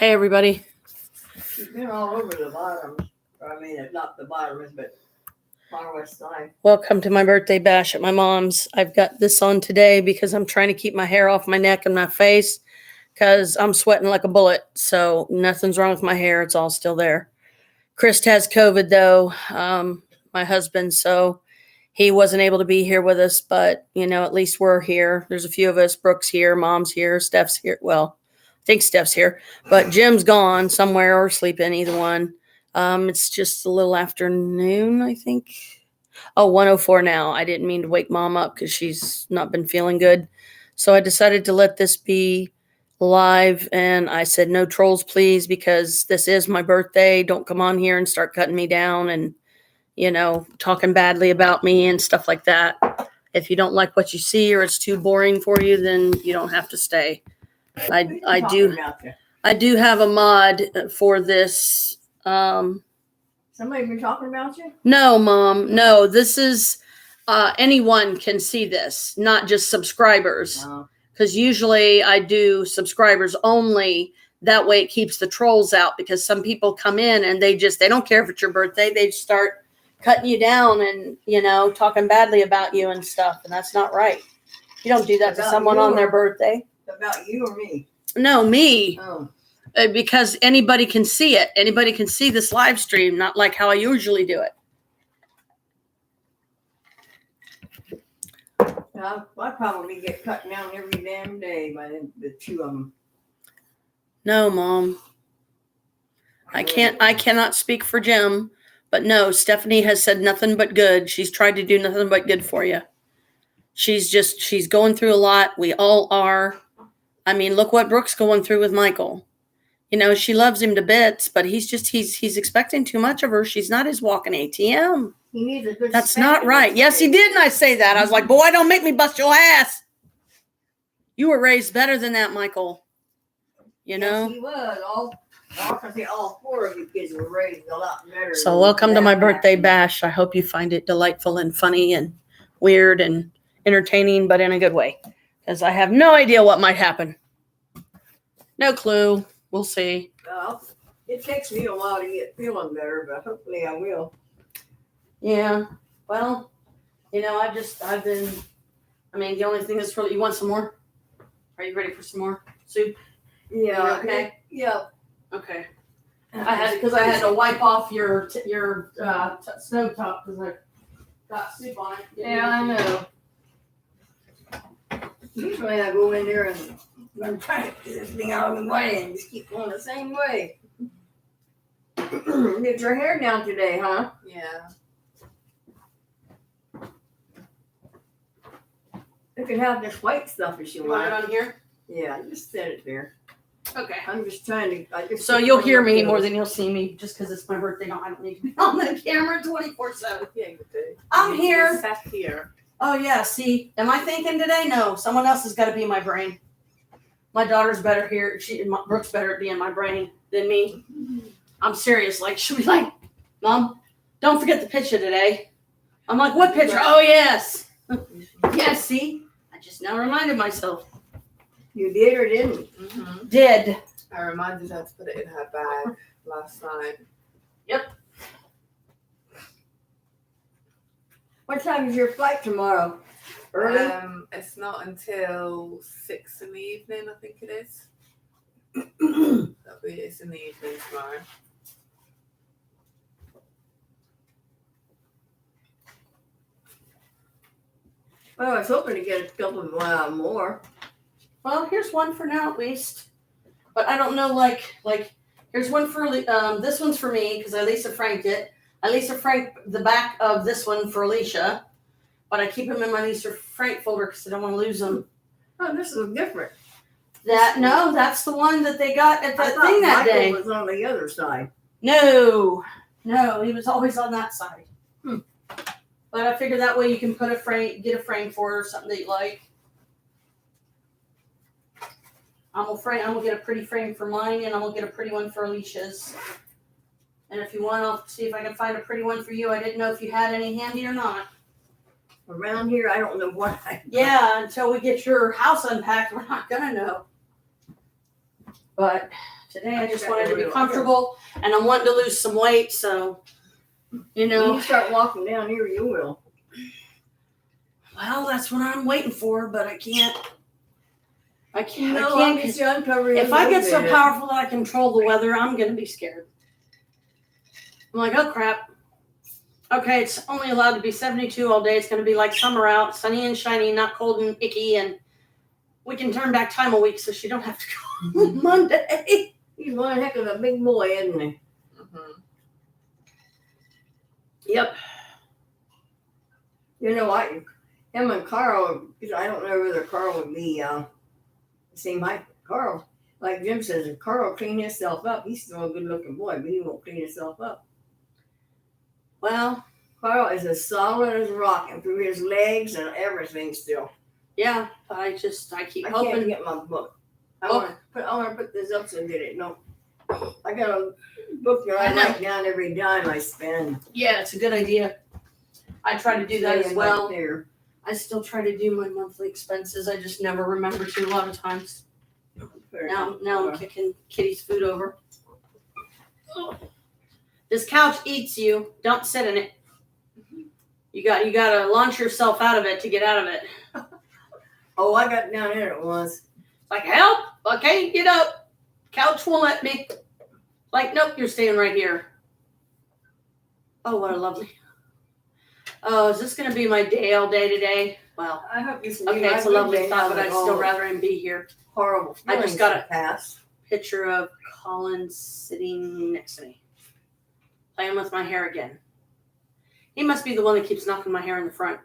Hey, everybody. She's been all over the bottoms. I mean, not the bottoms, but far west side. Welcome to my birthday bash at my mom's. I've got this on today because I'm trying to keep my hair off my neck and my face because I'm sweating like a bullet. So nothing's wrong with my hair. It's all still there. Chris has COVID, though, my husband. So he wasn't able to be here with us. But, at least we're here. There's a few of us. Brooke's here. Mom's here. Steph's here. Well, I think Steph's here. But Jim's gone somewhere or sleeping, either one. It's just a little afternoon, I think. Oh, 1:04 now. I didn't mean to wake Mom up because she's not been feeling good. So I decided to let this be live. And I said, no trolls, please, because this is my birthday. Don't come on here and start cutting me down and, talking badly about me and stuff like that. If you don't like what you see or it's too boring for you, then you don't have to stay. I do have a mod for this. Somebody been talking about you? No, Mom. No, this is anyone can see this, not just subscribers. Because usually I do subscribers only. That way it keeps the trolls out, because some people come in and they don't care if it's your birthday. They start cutting you down and, talking badly about you and stuff. And that's not right. You don't do that to someone on their birthday. About you or me? No, me. Oh. Because anybody can see it. Anybody can see this live stream, not like how I usually do it. I probably get cut down every damn day by the two of them. No, Mom. I cannot speak for Jim, but no, Stephanie has said nothing but good. She's tried to do nothing but good for you. She's going through a lot. We all are. I mean, look what Brooke's going through with Michael. She loves him to bits, but he's expecting too much of her. She's not his walking ATM. He needs a good That's not right. Yes, he did. And I say that. I was like, boy, don't make me bust your ass. You were raised better than that, Michael. Yes, he was. All four of you kids were raised a lot better. So welcome to my birthday bash. I hope you find it delightful and funny and weird and entertaining, but in a good way. Because I have no idea what might happen. No clue. We'll see. It takes me a while to get feeling better, but hopefully I will. Yeah. Well, the only thing that's really, you want some more? Are you ready for some more soup? Yeah. Okay. Yeah. Okay. I had to wipe off your stove top because I got soup on it. Yeah, I know. Usually I go in there and I'm trying to get this thing out of the way and just keep going the same way. Get your hair down today, huh? Yeah. You can have this white stuff if you You want it want. on here? Yeah, just set it there. Okay. I'm just trying to. So you'll hear me more than you'll see me, just because it's my birthday. No, I don't need to be on the camera 24/7. Yeah, you do. I'm here. Sat here. Oh yeah. See, am I thinking today? No, someone else has got to be my brain. My daughter's better here. Brooke's better at being my brain than me. I'm serious. Like, she'll be like, Mom, don't forget the picture today. I'm like, what picture? Oh yes. Yes. See, I just now reminded myself. You did or didn't? Mm-hmm. Did. I reminded her to put it in her bag last night. Yep. What time is your flight tomorrow? Early? It's not until 6 in the evening, I think it is. It's in the evening tomorrow. Well, I was hoping to get a couple more. Well, here's one for now at least. But I don't know, like here's one for, this one's for me because I Lisa franked it. I Lisa franked the back of this one for Alicia, but I keep them in my Lisa Frank folder because I don't want to lose them. Oh, this is different. That's the one that they got at that thing that Michael day. Was on the other side. No, he was always on that side. But I figured that way you can get a frame for it or something that you like. I'm gonna get a pretty frame for mine, and I'm gonna get a pretty one for Alicia's. And if you want, I'll see if I can find a pretty one for you. I didn't know if you had any handy or not. Around here, I don't know what. Yeah, until we get your house unpacked, we're not gonna know. But Today I just wanted to be comfortable, and I'm wanting to lose some weight, so, you When know. you start walking down here, you will. Well, that's what I'm waiting for, but I can't. I can't. No, I I'll can't. get you uncovered. If I get so powerful that I control the weather, I'm gonna be scared. I'm like, oh crap. Okay, it's only allowed to be 72 all day. It's gonna be like summer out, sunny and shiny, not cold and icky, and we can turn back time a week so she don't have to go on Monday. He's one heck of a big boy, isn't he? Mm-hmm. Yep. You know what? Him and Carl, I don't know whether Carl would be the same height. Carl, like Jim says, if Carl clean himself up, he's still a good looking boy, but he won't clean himself up. Well, Carl is as solid as a rock, and through his legs and everything still. yeah, I keep I hoping. can't get my book. I want to put this up so get it. No, I got a book that I write down every dime I spend. Yeah, it's a good idea. I try to do that as Laying well. right there. I still try to do my monthly expenses. I just never remember to a lot of times. Now I'm kicking Kitty's food over. This couch eats you. Don't sit in it. You gotta launch yourself out of it to get out of it. Oh, I got down there at once. It's like, help! I can't get up. Couch won't let me. Like, nope, you're staying right here. Oh, what a lovely. Oh, is this gonna be my day all day today? Well, I hope you. okay, it's a lovely thought, but I'd still rather him be here. Horrible. I just got a pass. Picture of Colin sitting next to me, playing with my hair again. He must be the one that keeps knocking my hair in the front.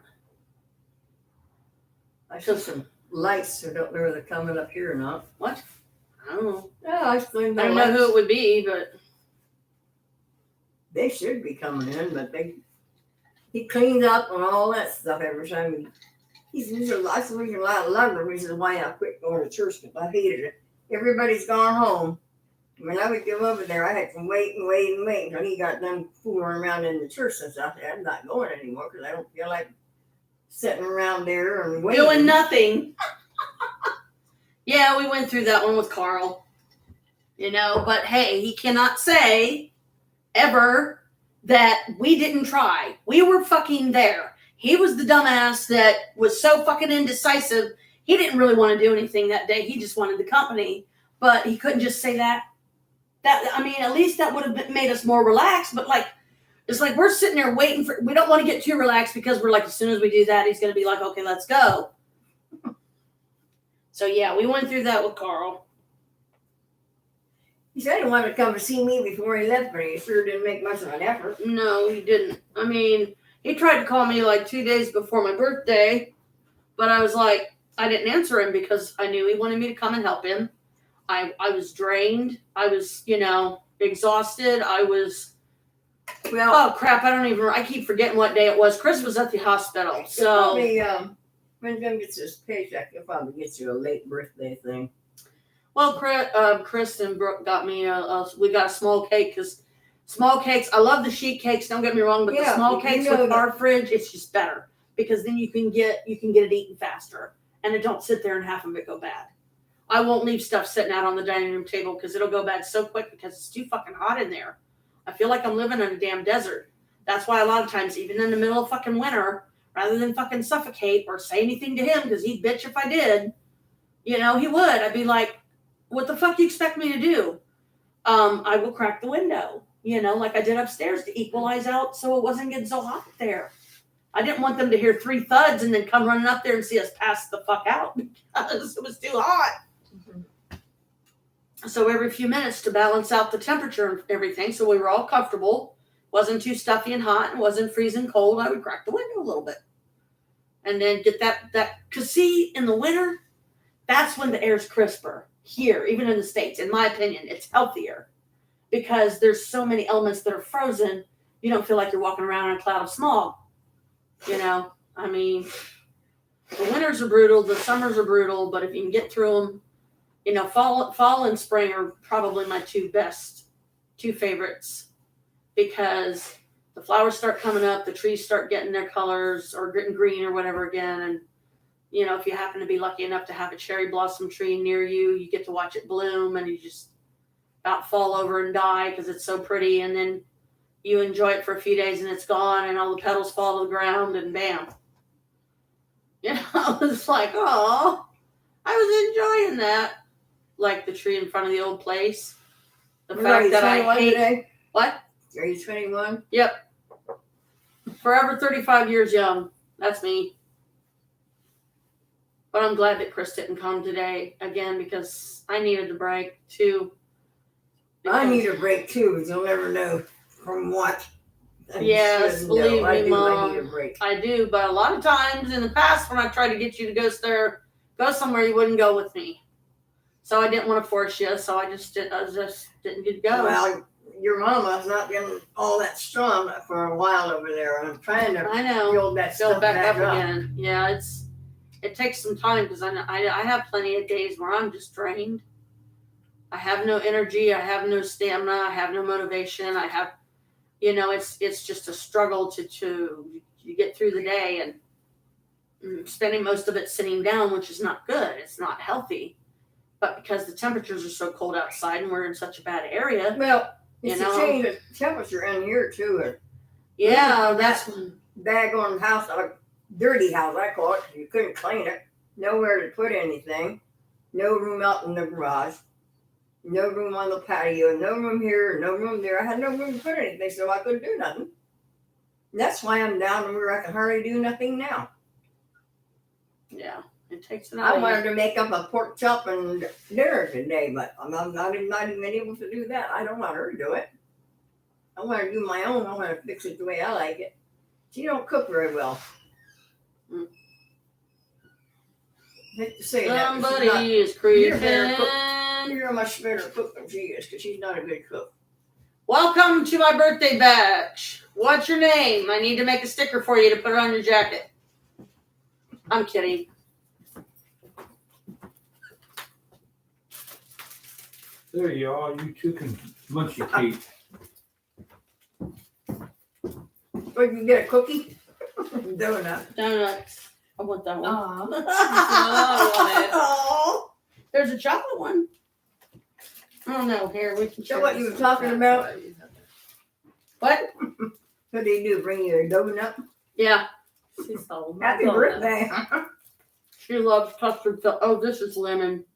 I saw some lights. I don't know whether they're coming up here or not. What? I don't know. Yeah, I don't know who it would be, but they should be coming in, but he cleans up and all that stuff every time. That's the reason why I love the reason why I quit going to church, because I hated it. Everybody's gone home. When I would go over there, I had to wait until he got done fooling around in the church. And I said, I'm not going anymore because I don't feel like sitting around there and waiting. doing nothing. Yeah, we went through that one with Carl. You know, but hey, he cannot say ever that we didn't try. We were fucking there. He was the dumbass that was so fucking indecisive. He didn't really want to do anything that day. He just wanted the company, but he couldn't just say that. I mean, at least that would have made us more relaxed. But like, it's like we're sitting there waiting for. We don't want to get too relaxed because we're like, as soon as we do that, he's going to be like, okay, let's go. So yeah, we went through that with Carl. He said he wanted to come and see me before he left, but he sure didn't make much of an effort. No, he didn't. I mean, he tried to call me like 2 days before my birthday, but I was like, I didn't answer him because I knew he wanted me to come and help him. I was drained. I was, exhausted. I was, oh crap, I keep forgetting what day it was. Chris was at the hospital, so. Probably, when Jim gets his paycheck, he'll probably get you a late birthday thing. Well, Chris and Brooke got me, we got a small cake because small cakes, I love the sheet cakes, don't get me wrong, but the small cakes with our fridge, it's just better because then you can get it eaten faster and it don't sit there and half of it go bad. I won't leave stuff sitting out on the dining room table because it'll go bad so quick because it's too fucking hot in there. I feel like I'm living in a damn desert. That's why a lot of times, even in the middle of fucking winter, rather than fucking suffocate or say anything to him because he'd bitch if I did, he would. I'd be like, what the fuck do you expect me to do? I will crack the window, like I did upstairs to equalize out so it wasn't getting so hot there. I didn't want them to hear 3 thuds and then come running up there and see us pass the fuck out because it was too hot. Mm-hmm. So every few minutes to balance out the temperature and everything so we were all comfortable, wasn't too stuffy and hot and wasn't freezing cold, I would crack the window a little bit. And then get that, because see, in the winter, that's when the air's crisper. Here, even in the States, in my opinion, it's healthier because there's so many elements that are frozen. You don't feel like you're walking around in a cloud of smog. I mean, the winters are brutal, the summers are brutal, but if you can get through them, fall and spring are probably my two favorites because the flowers start coming up, the trees start getting their colors or getting green or whatever again, and if you happen to be lucky enough to have a cherry blossom tree near you, you get to watch it bloom and about fall over and die because it's so pretty, and then you enjoy it for a few days and it's gone, and all the petals fall to the ground, and bam. It's like, oh, I was enjoying that. Like the tree in front of the old place. The fact that I hate today? What? Are you 21? Yep. Forever 35 years young. That's me. But I'm glad that Chris didn't come today again because I needed the break too. I need a break too, because you'll never know from what. Yes, believe me, Mom. I need a break. I do, but a lot of times in the past when I tried to get you to go somewhere, you wouldn't go with me. So I didn't want to force you, so I just didn't get to go. Well, your mama's not been all that strong for a while over there. I'm trying to build that stuff back up again. Yeah, it takes some time because I have plenty of days where I'm just drained. I have no energy. I have no stamina. I have no motivation. I have, it's just a struggle to get through the day, and spending most of it sitting down, which is not good. It's not healthy. But because the temperatures are so cold outside and we're in such a bad area. Well, it's a change of temperature in here too. Yeah, that's daggone house, a dirty house, I call it. You couldn't clean it. Nowhere to put anything. No room out in the garage. No room on the patio. No room here. No room there. I had no room to put anything, so I couldn't do nothing. And that's why I'm down where I can hardly do nothing now. Yeah. It takes an I wanted to make up a pork chop and dinner today, but I'm not even able to do that. I don't want her to do it. I want to do my own. I want to fix it the way I like it. She don't cook very well. I hate to say Somebody is creeping. You're a much better cook than she is because she's not a good cook. Welcome to my birthday bash. What's your name? I need to make a sticker for you to put it on your jacket. I'm kidding. There you are. You two can munch your cake. Or you can get a cookie? Donut. Donuts. I want that one. Oh, There's a chocolate one. Oh no, here we can So share what this. you were talking about? What? What do you do? Bring you a donut? Yeah. she's so Happy birthday. She loves custard. Oh, this is lemon.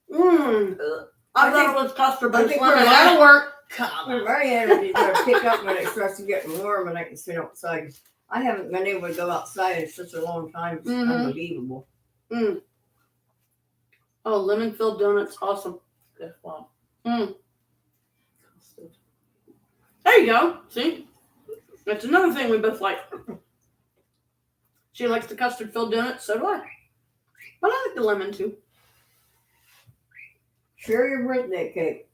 I thought it was custard, but it's lemon. That'll work. My energy's going to pick up when it starts getting warm and I can sit outside. I haven't been able to go outside in such a long time. It's unbelievable. Oh, lemon-filled donuts. Awesome. There you go. See? That's another thing we both like. She likes the custard-filled donuts. So do I. But I like the lemon, too. Share your birthday cake.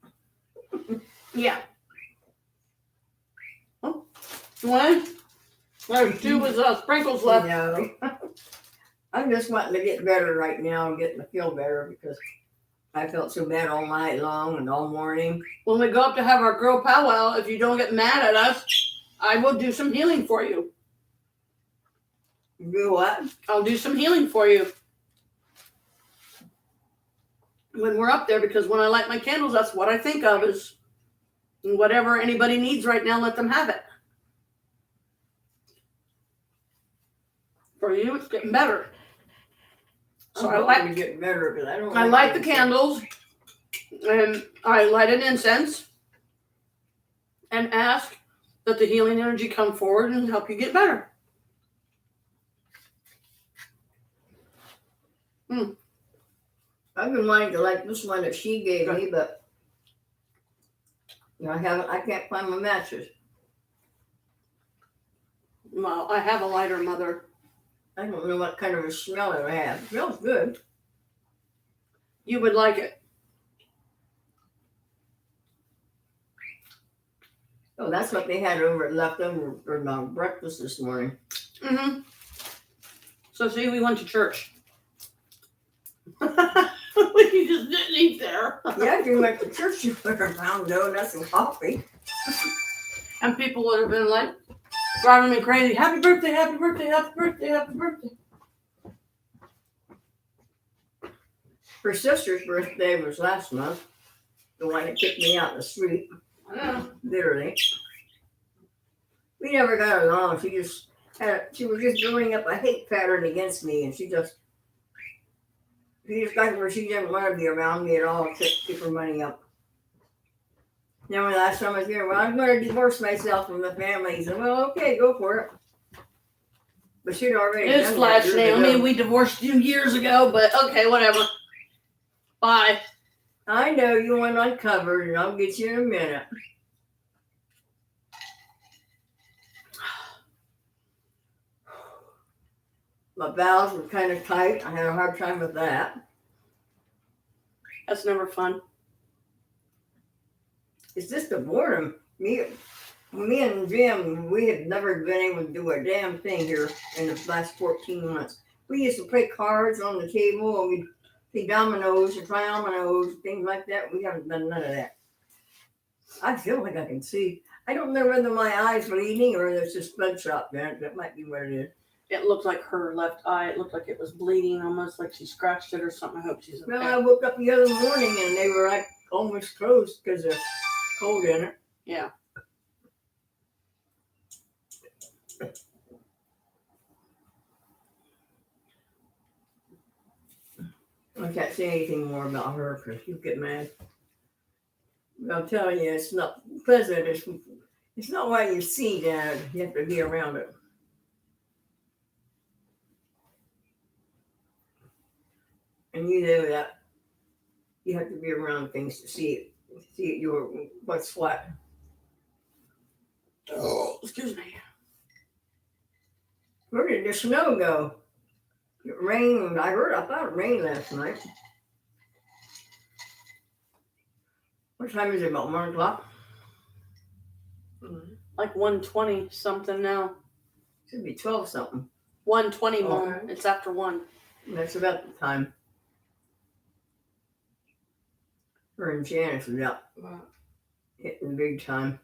Yeah. Oh, you want it? There's two with sprinkles left. No. I'm just wanting to get better right now and getting to feel better because I felt so bad all night long and all morning. When we go up to have our girl powwow, if you don't get mad at us, I will do some healing for you. Do what? I'll do some healing for you. When we're up there, because when I light my candles, that's what I think of is whatever anybody needs right now, let them have it. For you, it's getting better. So I like to get better because I don't. I light the candles and I light an incense and ask that the healing energy come forward and help you get better. I've been wanting to like this one that she gave me, but I can't find my matches. Well, I have a lighter, Mother. I don't know what kind of a smell it has. It smells good. You would like it. Oh, that's what they had left over for my breakfast this morning. So see, we went to church. We just didn't eat there. Yeah, if you went to church, you would have found donuts and coffee. And people would have been like driving me crazy. Happy birthday, happy birthday, happy birthday, happy birthday. Her sister's birthday was last month. the one that kicked me out in the street, I know. literally. We never got along. She was just building up a hate pattern against me, and she just got to where she didn't want to be around me at all except to keep her money up. Then when last time I was here, well, I'm going to divorce myself from the family. He said, well, okay, go for it. But she'd already done that Newsflash, years Naomi, ago. we divorced you years ago, but okay, whatever. Bye. I know you went uncovered, and I'll get you in a minute. My bowels were kind of tight. I had a hard time with that. That's never fun. It's just the boredom. Me and Jim, we have never been able to do a damn thing here in the last 14 months. We used to play cards on the table, and we'd play dominoes and dominoes, things like that. We haven't done none of that. I feel like I can see. I don't know whether my eye's bleeding or there's just bloodshot there. That might be what it is. It looked like her left eye. It looked like it was bleeding, almost like she scratched it or something. I hope she's okay. Well, I woke up the other morning and they were like almost closed because of cold in it. Yeah. I can't say anything more about her because you get mad. But I'm telling you, it's not pleasant. It's not what you see, Dad. You have to be around it. And you know that you have to be around things to see what's what. Oh, excuse me. Where did the snow go? It rained. I thought it rained last night. What time is it? About 1 o'clock? Like 1:20 something now. Should be 12 something. 1:20, Mom. Okay. It's after 1. That's about the time. Her and Janice was out hitting big time.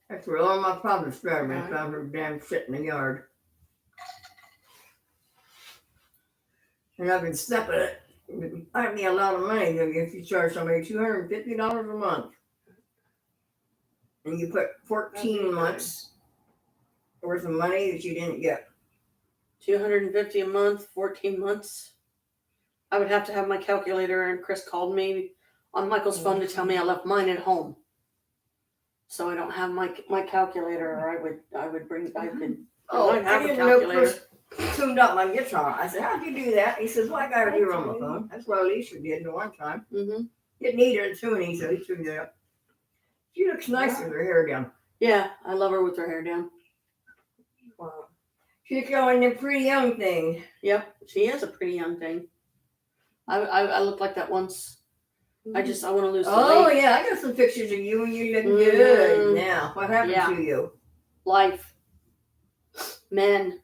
That's where all my problems started. I found her damn shit in the yard. And I've been stepping it. It might be a lot of money if you charge somebody $250 a month. And you put 14 months worth of money that you didn't get. $250 a month, 14 months. I would have to have my calculator, and Chris called me on Michael's phone to tell me I left mine at home. So I don't have my calculator, or I could Oh, might have I a didn't know calculator. Chris tuned up my guitar. I said, how'd you do that? He says, well, I got it here on my phone. That's what Alicia did the one time. Mm-hmm. It needed a tuning, so he tuned it up. She looks nice with her hair down. Yeah, I love her with her hair down. Wow. She's going the pretty young thing. Yep, she is a pretty young thing. I looked like that once. I want to lose the Oh, weight. yeah, I got some pictures of you and you look Mhm. good now. What happened Yeah. to you? Life. Men.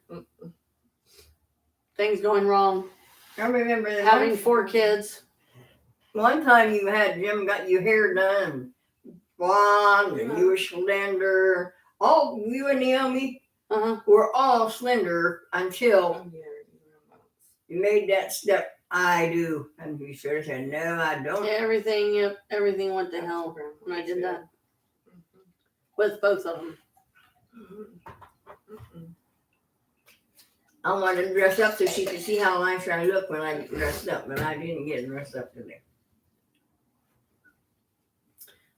Things going wrong. I remember that Having 4 kids. one time Jim got your hair done, blonde, and you were slender. All you and Naomi Uh-huh. were all slender until you made that step. I do. And you should have said, no, I don't. Everything went to hell when I did that. With both of them. I wanted to dress up so she could see how nice I look when I get dressed up, but I didn't get dressed up today.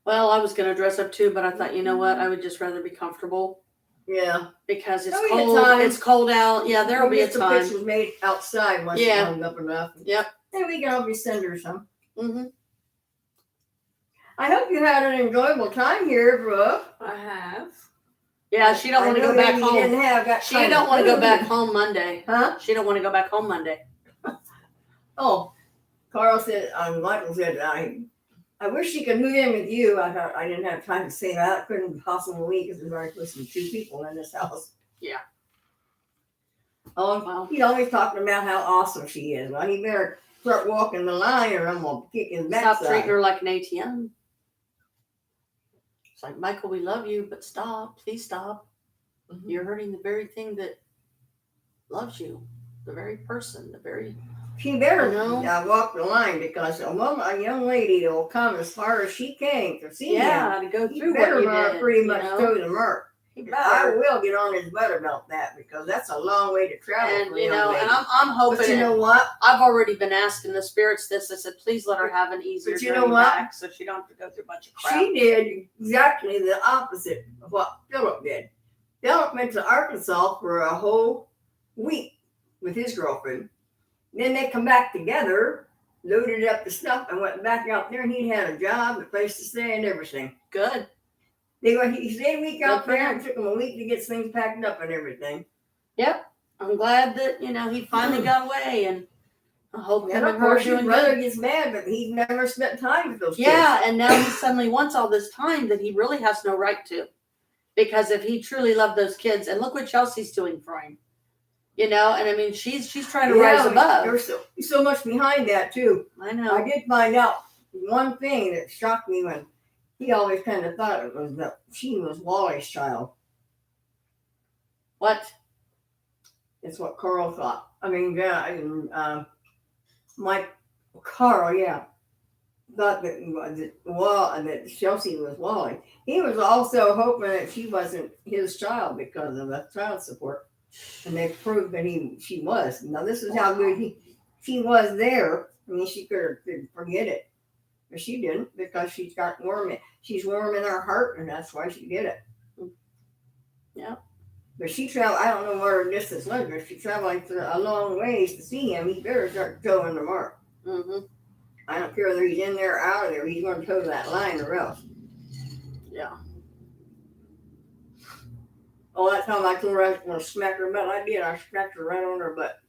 Well, I was going to dress up too, but I thought, you know what? I would just rather be comfortable. Yeah. Because it's There'll be a cold. time. It's cold out. Yeah, there'll be a We'll get some time. pictures made outside once it's hung up enough. Yep. And we can all be send her some. Mm-hmm. I hope you had an enjoyable time here, Brooke. I have. Yeah, she don't want to go back You home. didn't have that She kind don't of want to go food. back home Monday. Huh? She don't want to go back home Monday. Oh, Carl said, Michael said, I wish she could move in with you. I thought I didn't have time to say that. Couldn't possibly because there's already supposed to be 2 people in this house. Yeah. Oh, Well. he's always talking about how awesome she is. Well, he better start walking the line or I'm going to kick his Stop treating backside. her like an ATM. It's like, Michael, we love you, but stop. Please stop. You're hurting the very thing that loves you. The very person. The very She better No. walk the line because a young lady will come as far as she can to see him. Yeah, to go He through better what you run did. pretty you much know? through the mark. He I better. will get on his butt about that because that's a long way to travel And for a you young know, lady. and I'm hoping. But you know what? I've already been asking the spirits this. I said, please let her have an easier But you know journey what? back, so she don't have to go through a bunch of crap. She did exactly the opposite of what Philip did. Philip went to Arkansas for a whole week with his girlfriend. Then they come back together, loaded up the stuff, and went back out there. And he had a job, a place to stay, and everything. Good. He stayed a week out for there. him. It took him a week to get things packed up and everything. I'm glad that he finally got away, and I hope him And of and her are course, your doing brother good. gets mad, but he never spent time with those kids. Yeah, and now he suddenly wants all this time that he really has no right to, because if he truly loved those kids, and look what Chelsea's doing for him, and I mean she's trying to rise above. There's so much behind that too. I know. I did find out one thing that shocked me when he always kind of thought it was that she was Wally's child. What? That's what Carl thought. I mean, Carl, yeah, thought that Chelsea was Wally. He was also hoping that she wasn't his child because of the child support, and they proved that she was. Now this is how good she was there. I mean, she could forget it, but she didn't because she's warm in her heart, and that's why she did it. Yeah. But she traveled, I don't know what her distance was, but she traveled a long ways to see him. He better start towing the mark. Mm-hmm. I don't care whether he's in there or out of there. He's going to toe that line or else. Yeah. Oh, that time I told her I was going to smack her butt. I did. I smacked her right on her butt.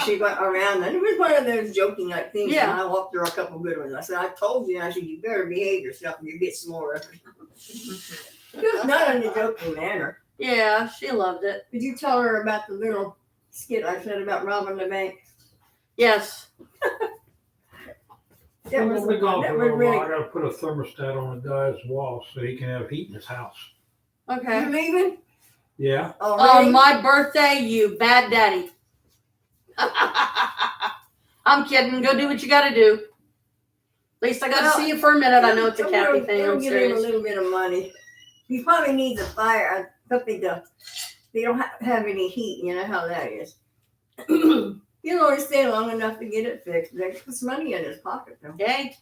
She went around, and it was one of those joking like things. Yeah. And I walked her a couple good ones. I said, I told you. And I said, you better behave yourself and you get some more. Just not in a joking manner. Yeah, she loved it. Did you tell her about the little skit I said about robbing the bank? Yes. That was We'll be gone for a little really. while. I gotta put a thermostat on the guy's wall so he can have heat in his house. Okay. You leaving? Yeah. Already? On my birthday, you bad daddy. I'm kidding. Go do what you got to do. At least I got to see you for a minute. I know it's a Kathy thing. I'm Give him a serious. little bit of money. He probably needs a fire, something to. They don't have any heat. You know how that is. He'll only stay long enough to get it fixed. There's some money in his pocket though. Okay.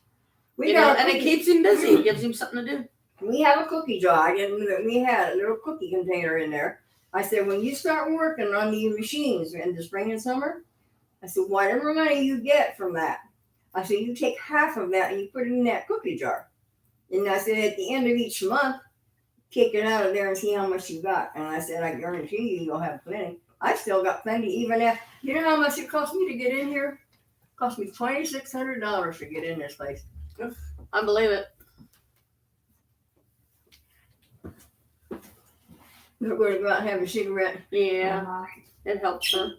We And it keeps him busy. It gives him something to do. We have a cookie jar. I didn't know that we had a little cookie container in there. I said, when you start working on these machines in the spring and summer, I said, whatever money you get from that, I said, you take half of that and you put it in that cookie jar. And I said, at the end of each month, take it out of there and see how much you got. And I said, I guarantee you'll have plenty. I still got plenty, even if, you know how much it cost me to get in here? It cost me $2,600 to get in this place. I believe it. We're going to go out and have a cigarette. Yeah. It helps her.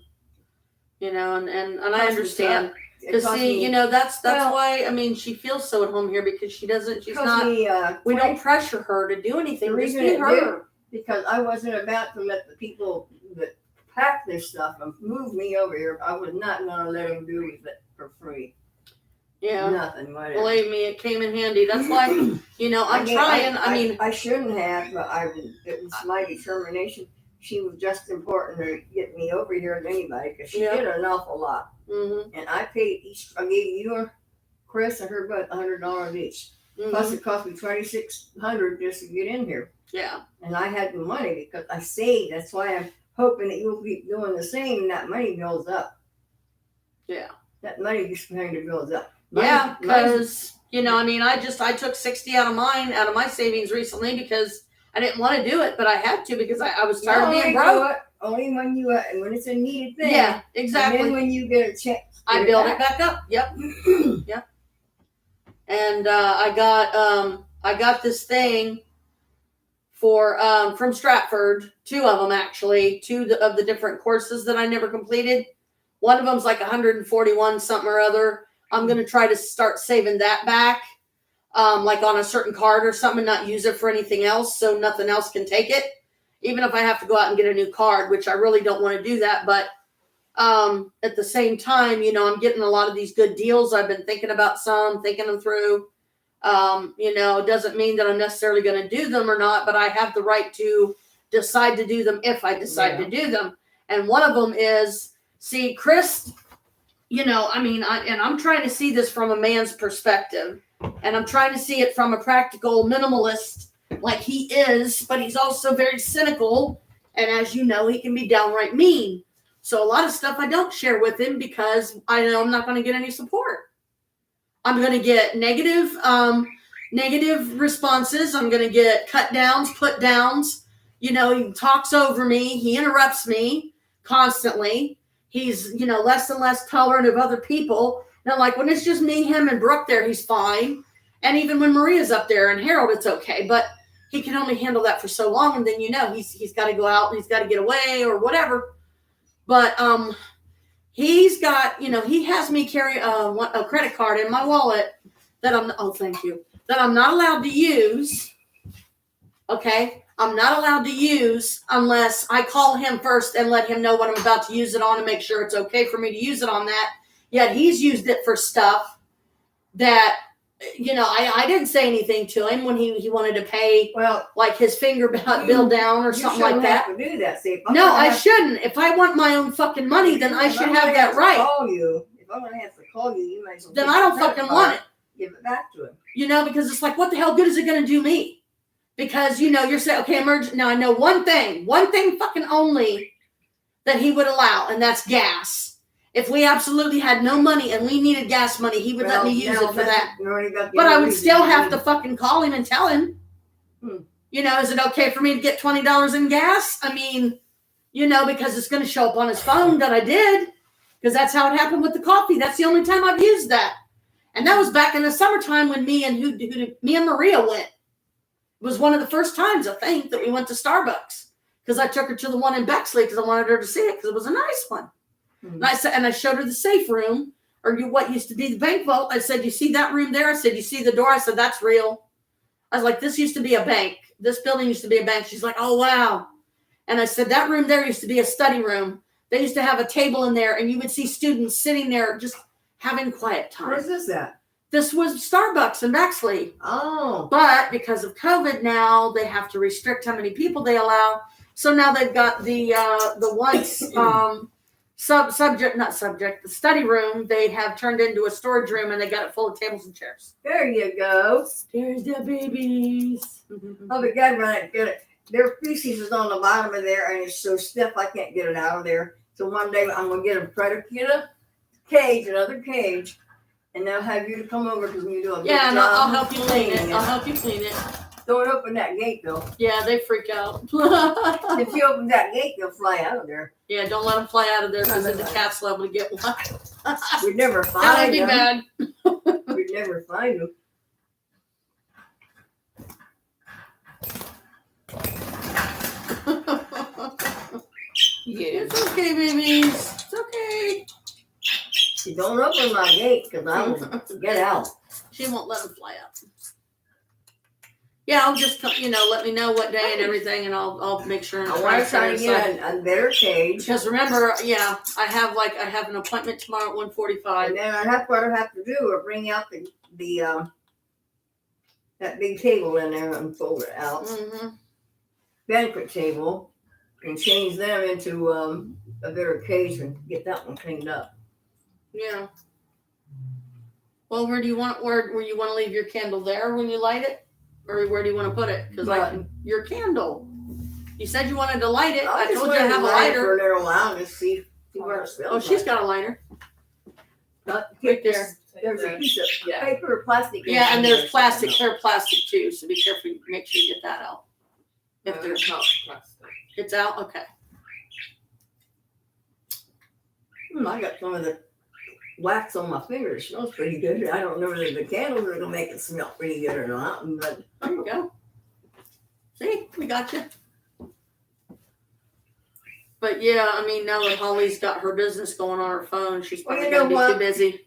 And I Cost me understand. some. It Because cost see, me- that's well- why, I mean, she feels so at home here because she's it cost not, me, we 20 don't pressure her to do anything. The Just reason be it her. because I wasn't about to let the people that pack this stuff and move me over here. I was not going to let them do it for free. Yeah. Nothing, whatever. Believe me, it came in handy. That's why, I'm trying. I mean, I shouldn't have, but it was my determination. She was just important to get me over here than anybody because she Yeah. did an awful lot. mhm, And I paid each. I gave you and Chris and her both $100 each. Plus, mhm. it cost me $2,600 just to get in here. Yeah. And I had the money because I saved. That's why I'm hoping that you'll keep doing the same. And that money builds up. Yeah. That money you spend builds up. Yeah, Mine's- because I took 60 out of my savings recently because I didn't want to do it, but I had to because I was tired of only being do broke. it Only when it's a needed thing. Yeah, And exactly. then when you get a chance, I build it back up. Yep. Yep. And I got this thing for from Stratford, 2 of them actually, 2 of the different courses that I never completed. One of them's like 141 something or other. I'm gonna try to start saving that back, like on a certain card or something, and not use it for anything else, so nothing else can take it. Even if I have to go out and get a new card, which I really don't want to do that, but At the same time, I'm getting a lot of these good deals. I've been thinking about some, thinking them through. Doesn't mean that I'm necessarily going to do them or not, but I have the right to decide to do them if I decide to do them. And one of them is, see, Chris, and I'm trying to see this from a man's perspective, and I'm trying to see it from a practical minimalist like he is, but he's also very cynical. And as you know, he can be downright mean. So a lot of stuff I don't share with him because I know I'm not going to get any support. I'm going to get negative responses. I'm going to get cut downs, put downs. He talks over me. He interrupts me constantly. He's, less and less tolerant of other people. And I'm like, when it's just me, him, and Brooke there, he's fine. And even when Maria's up there and Harold, it's okay. But he can only handle that for so long. And then, he's got to go out and he's got to get away or whatever. But he's got, he has me carry a credit card in my wallet that I'm not allowed to use. Okay. I'm not allowed to use unless I call him first and let him know what I'm about to use it on and make sure it's okay for me to use it on that. Yet he's used it for stuff that, I didn't say anything to him when he wanted to pay, like his finger bill down or something like that. You shouldn't have to do that. See, no, I shouldn't. If I want my own fucking money, then I should have that right. If I'm going to have to call you, you might as well. Then I don't fucking want it. Give it back to him. Because it's like, what the hell good is it going to do me? Because, you're saying, okay, now I know one thing fucking only that he would allow, and that's gas. If we absolutely had no money and we needed gas money, he would let me use it for that. But I would still have to fucking call him and tell him, is it okay for me to get $20 in gas? I mean, because it's going to show up on his phone that I did, because that's how it happened with the coffee. That's the only time I've used that. And that was back in the summertime when me and Maria went. It was one of the first times, I think, that we went to Starbucks, because I took her to the one in Bexley because I wanted her to see it because it was a nice one. And I showed her the safe room, or what used to be the bank vault. I said, you see that room there? I said, you see the door? I said, that's real. I was like, this used to be a bank. This building used to be a bank. She's like, oh, wow. And I said, that room there used to be a study room. They used to have a table in there, and you would see students sitting there just having quiet time. Where's this at? This was Starbucks in Bexley. Oh. But because of COVID now, they have to restrict how many people they allow. So now they've got the once the study room, they have turned into a storage room, and they got it full of tables and chairs. There you go. There's the babies. Oh, the guy run it, get it. Their feces is on the bottom of there, and it's so stiff I can't get it out of there. So one day I'm gonna get a cage, another cage, and they'll have you to come over because when you do a good job. I'll help you clean it. I'll help you clean it. Don't open that gate though. Yeah, they freak out. If you open that gate, they'll fly out of there. Yeah, don't let them fly out of there because the cat's liable to get one. We'd never That find would be them. bad. We'd never find them. Yeah, it's okay, babies. It's okay. You don't open my gate because I will get out. She won't let them fly out. Yeah, I'll just let me know what day and everything, and I'll make sure. I want to try to get a better cage. Because remember, I have an appointment tomorrow at 1:45. And then what I have to do is bring out the that big table in there and fold it out. Mm-hmm. Banquet table, and change them into a better cage and get that one cleaned up. Yeah. Well, where you want to leave your candle there when you light it? Or where do you want to put it? Because your candle. You said you wanted to light it. I told you to have a lighter. For a little while and see where it smells. Oh, she's got a lighter. Right there. There's a piece of paper or plastic. Yeah, and there's plastic, clear plastic too. So be careful. Make sure you get that out. If there's not plastic. It's out? Okay. I got some of the wax on my fingers. It smells pretty good. I don't know whether the candles are going to make it smell pretty good or not, but there you go. See, we got you. But yeah, now that Holly's got her business going on her phone, she's probably going to be too busy.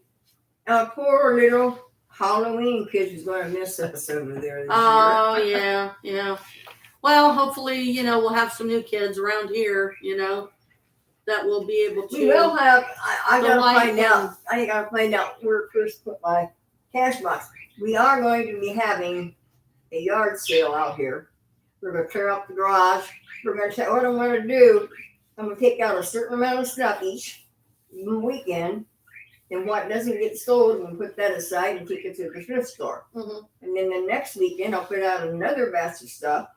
Our poor little Halloween kids is going to miss us over there this year. Yeah. Well, hopefully, we'll have some new kids around here, that we'll be able to. We will have. I The gotta light find out. I gotta find out where Chris put my cash box. We are going to be having a yard sale out here. We're gonna clear up the garage. We're gonna say what I'm gonna do. I'm gonna take out a certain amount of stuff each weekend, and what doesn't get sold, I'm gonna put that aside and take it to the thrift store. Mhm. And then the next weekend, I'll put out another batch of stuff,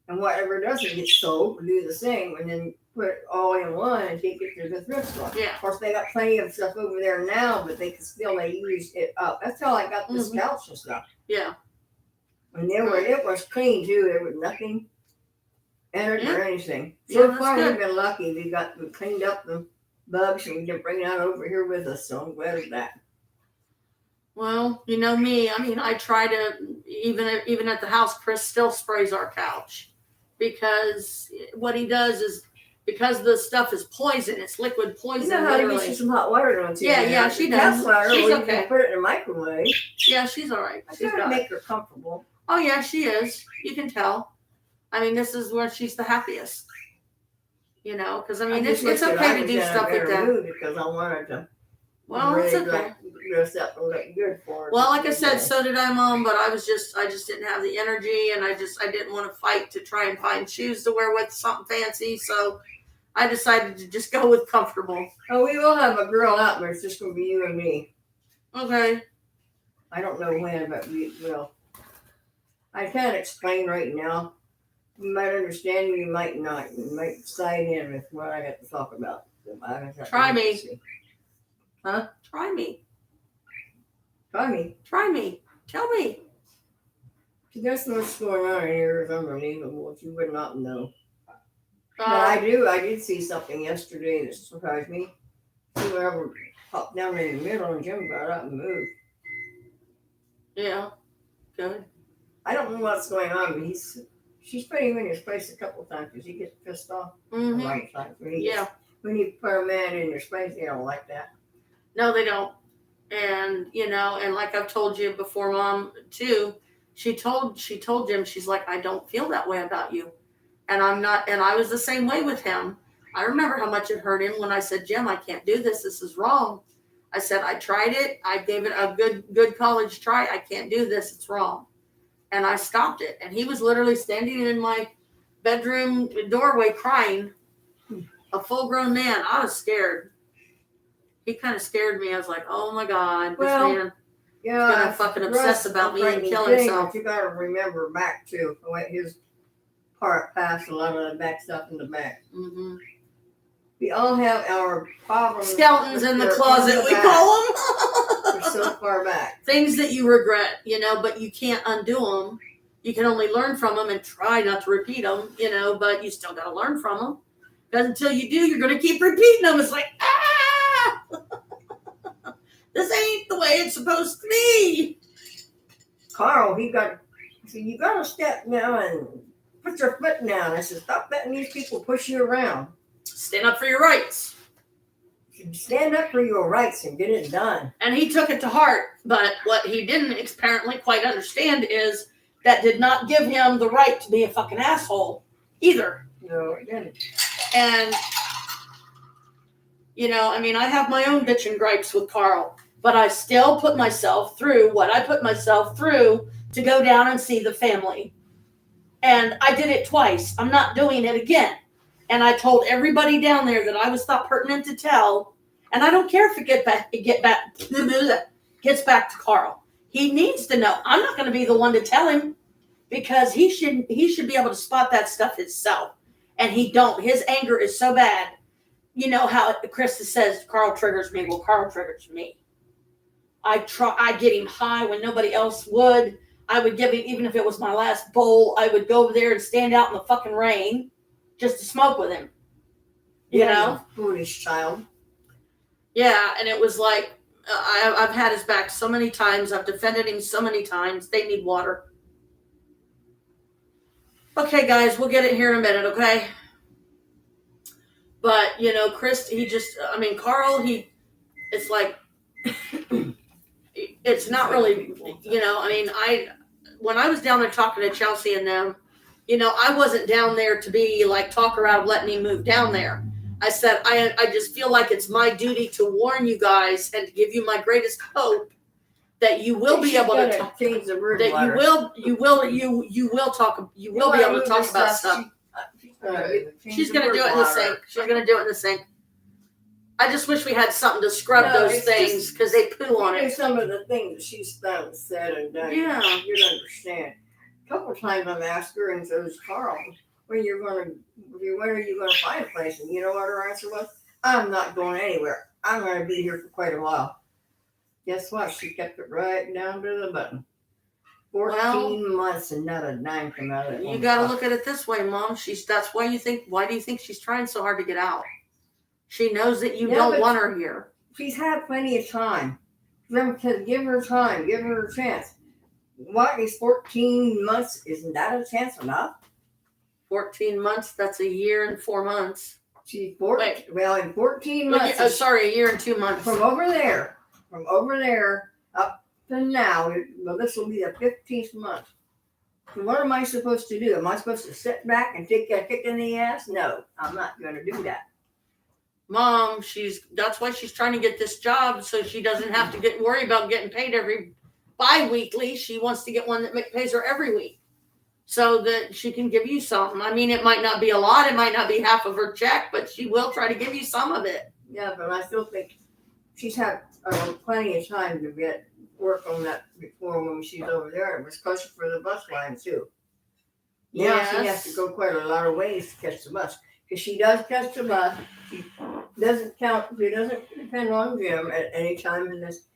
and whatever doesn't get sold, we'll do the same, and then put it all in one and take it to the thrift store. Yeah. Of course, they got plenty of stuff over there now, but they can still use it up. That's how I got this couch and stuff. Yeah. And it was clean too. There was nothing entered or anything. Yeah, So that's far, good. we've been lucky. We cleaned up the bugs, and we didn't bring that over here with us. So I'm glad of that. Well, you know me. I mean, I try to even at the house. Chris still sprays our couch because what he does is because the stuff is poison. It's liquid You poison. know how to Literally. get you some hot water, don't you? Yeah, she does. Tap water, She's or you okay. can put it in the microwave. Yeah, she's all right. I She's try to got it. make her comfortable. Oh yeah, she is. You can tell. I mean, this is where she's the happiest. You know, because I mean, just it's wish that I okay to was do in a stuff with better that. mood because I wanted to. Well, really it's okay. Dress up and look good for her. Well, like I said, so did I, Mom. But I just didn't have the energy, and I didn't want to fight to try and find shoes to wear with something fancy. So I decided to just go with comfortable. Oh, we will have a girl out, but it's just gonna be you and me. Okay. I don't know when, but we will. I can't explain right now. You might understand me, you might not. You might side in with what I got to talk about. Try me. Huh? Try me. Try me. Try me. Tell me. That's what's going on in here is unbelievable. You would not know. But Uh, I did see something yesterday that surprised me. Whoever popped down in the middle and Jim got up and moved. yeah. Good. I don't know what's going on, but she's put him in his place a couple times because he gets pissed off a Mm-hmm. lot of times. Yeah. When you put a man in his place, they don't like that. No, they don't. And you know, and like I've told you before, Mom, too, she told Jim, she's like, I don't feel that way about you. And I'm not, and I was the same way with him. I remember how much it hurt him when I said, Jim, I can't do this. This is wrong. I said, I tried it. I gave it a good college try. I can't do this. It's wrong. And I stopped it. And he was literally standing in my bedroom doorway crying. A full grown man. I was scared. He kind of scared me. I was like, oh my God, Well, this man Yeah, is going to fucking obsess about me and kill himself. You got to remember back too. His part passed a lot of the back stuff in the back. Mm-hmm. We all have our problems. Skeletons in the They're closet, in the we back. call They're them. so far back. Things that you regret, you know, but you can't undo them. You can only learn from them and try not to repeat them, you know, but you still got to learn from them. Because until you do, you're going to keep repeating them. It's like, this ain't the way it's supposed to be. Carl, he got. So you got to step now and put your foot down. I said, stop letting these people push you around. Stand up for your rights. Stand up for your rights and get it done. And he took it to heart. But what he didn't apparently quite understand is that did not give him the right to be a fucking asshole either. No, it didn't. And, you know, I mean, I have my own bitch and gripes with Carl, but I still put myself through what I put myself through to go down and see the family. And I did it twice. I'm not doing it again. And I told everybody down there that I was thought pertinent to tell. And I don't care if it gets back to Carl. He needs to know. I'm not going to be the one to tell him because he should be able to spot that stuff himself. And he don't. His anger is so bad. You know how Krista says Carl triggers me. Well, Carl triggers me. I get him high when nobody else would. I would give him, even if it was my last bowl, I would go over there and stand out in the fucking rain just to smoke with him. You know? Foolish child. Yeah, and it was like, I've had his back so many times. I've defended him so many times. They need water. Okay, guys, we'll get it here in a minute, okay? But, you know, Chris, Carl, it's like, it's not really, you know, I mean, when I was down there talking to Chelsea and them, you know, I wasn't down there to be like talk her out of letting me move down there. I said, I just feel like it's my duty to warn you guys and to give you my greatest hope that you will be able to talk. Change the word. That you will be able to talk about stuff. She's gonna do it in the sink. She's gonna do it in the sink. I just wish we had something to scrub those things because they poo on it. Some of the things that she's done, said, and done. Yeah. You'd understand. A couple of times I've asked her, and so does Carl, when are you going to find a place? And you know what her answer was? I'm not going anywhere. I'm going to be here for quite a while. Guess what? She kept it right down to the button. 14 months and not a dime come out of it. You got to look at it this way, Mom. That's why why do you think she's trying so hard to get out? She knows that you don't want her here. She's had plenty of time. Give her time. Give her a chance. What is 14 months? Isn't that a chance enough? 14 months? That's a year and 4 months. She's 14. Well, in 14 months. A year and 2 months. From over there up to now. Well, this will be the 15th month. So what am I supposed to do? Am I supposed to sit back and take a kick in the ass? No, I'm not going to do that. Mom, that's why she's trying to get this job so she doesn't have to worry about getting paid every bi-weekly. She wants to get one that pays her every week so that she can give you something. I mean, it might not be a lot. It might not be half of her check, but she will try to give you some of it. Yeah, but I still think she's had plenty of time to work on that before when she's over there. It was closer for the bus line, too. Yeah, she has to go quite a lot of ways to catch the bus. Because she does catch the bus. She doesn't depend on Jim at any time in this.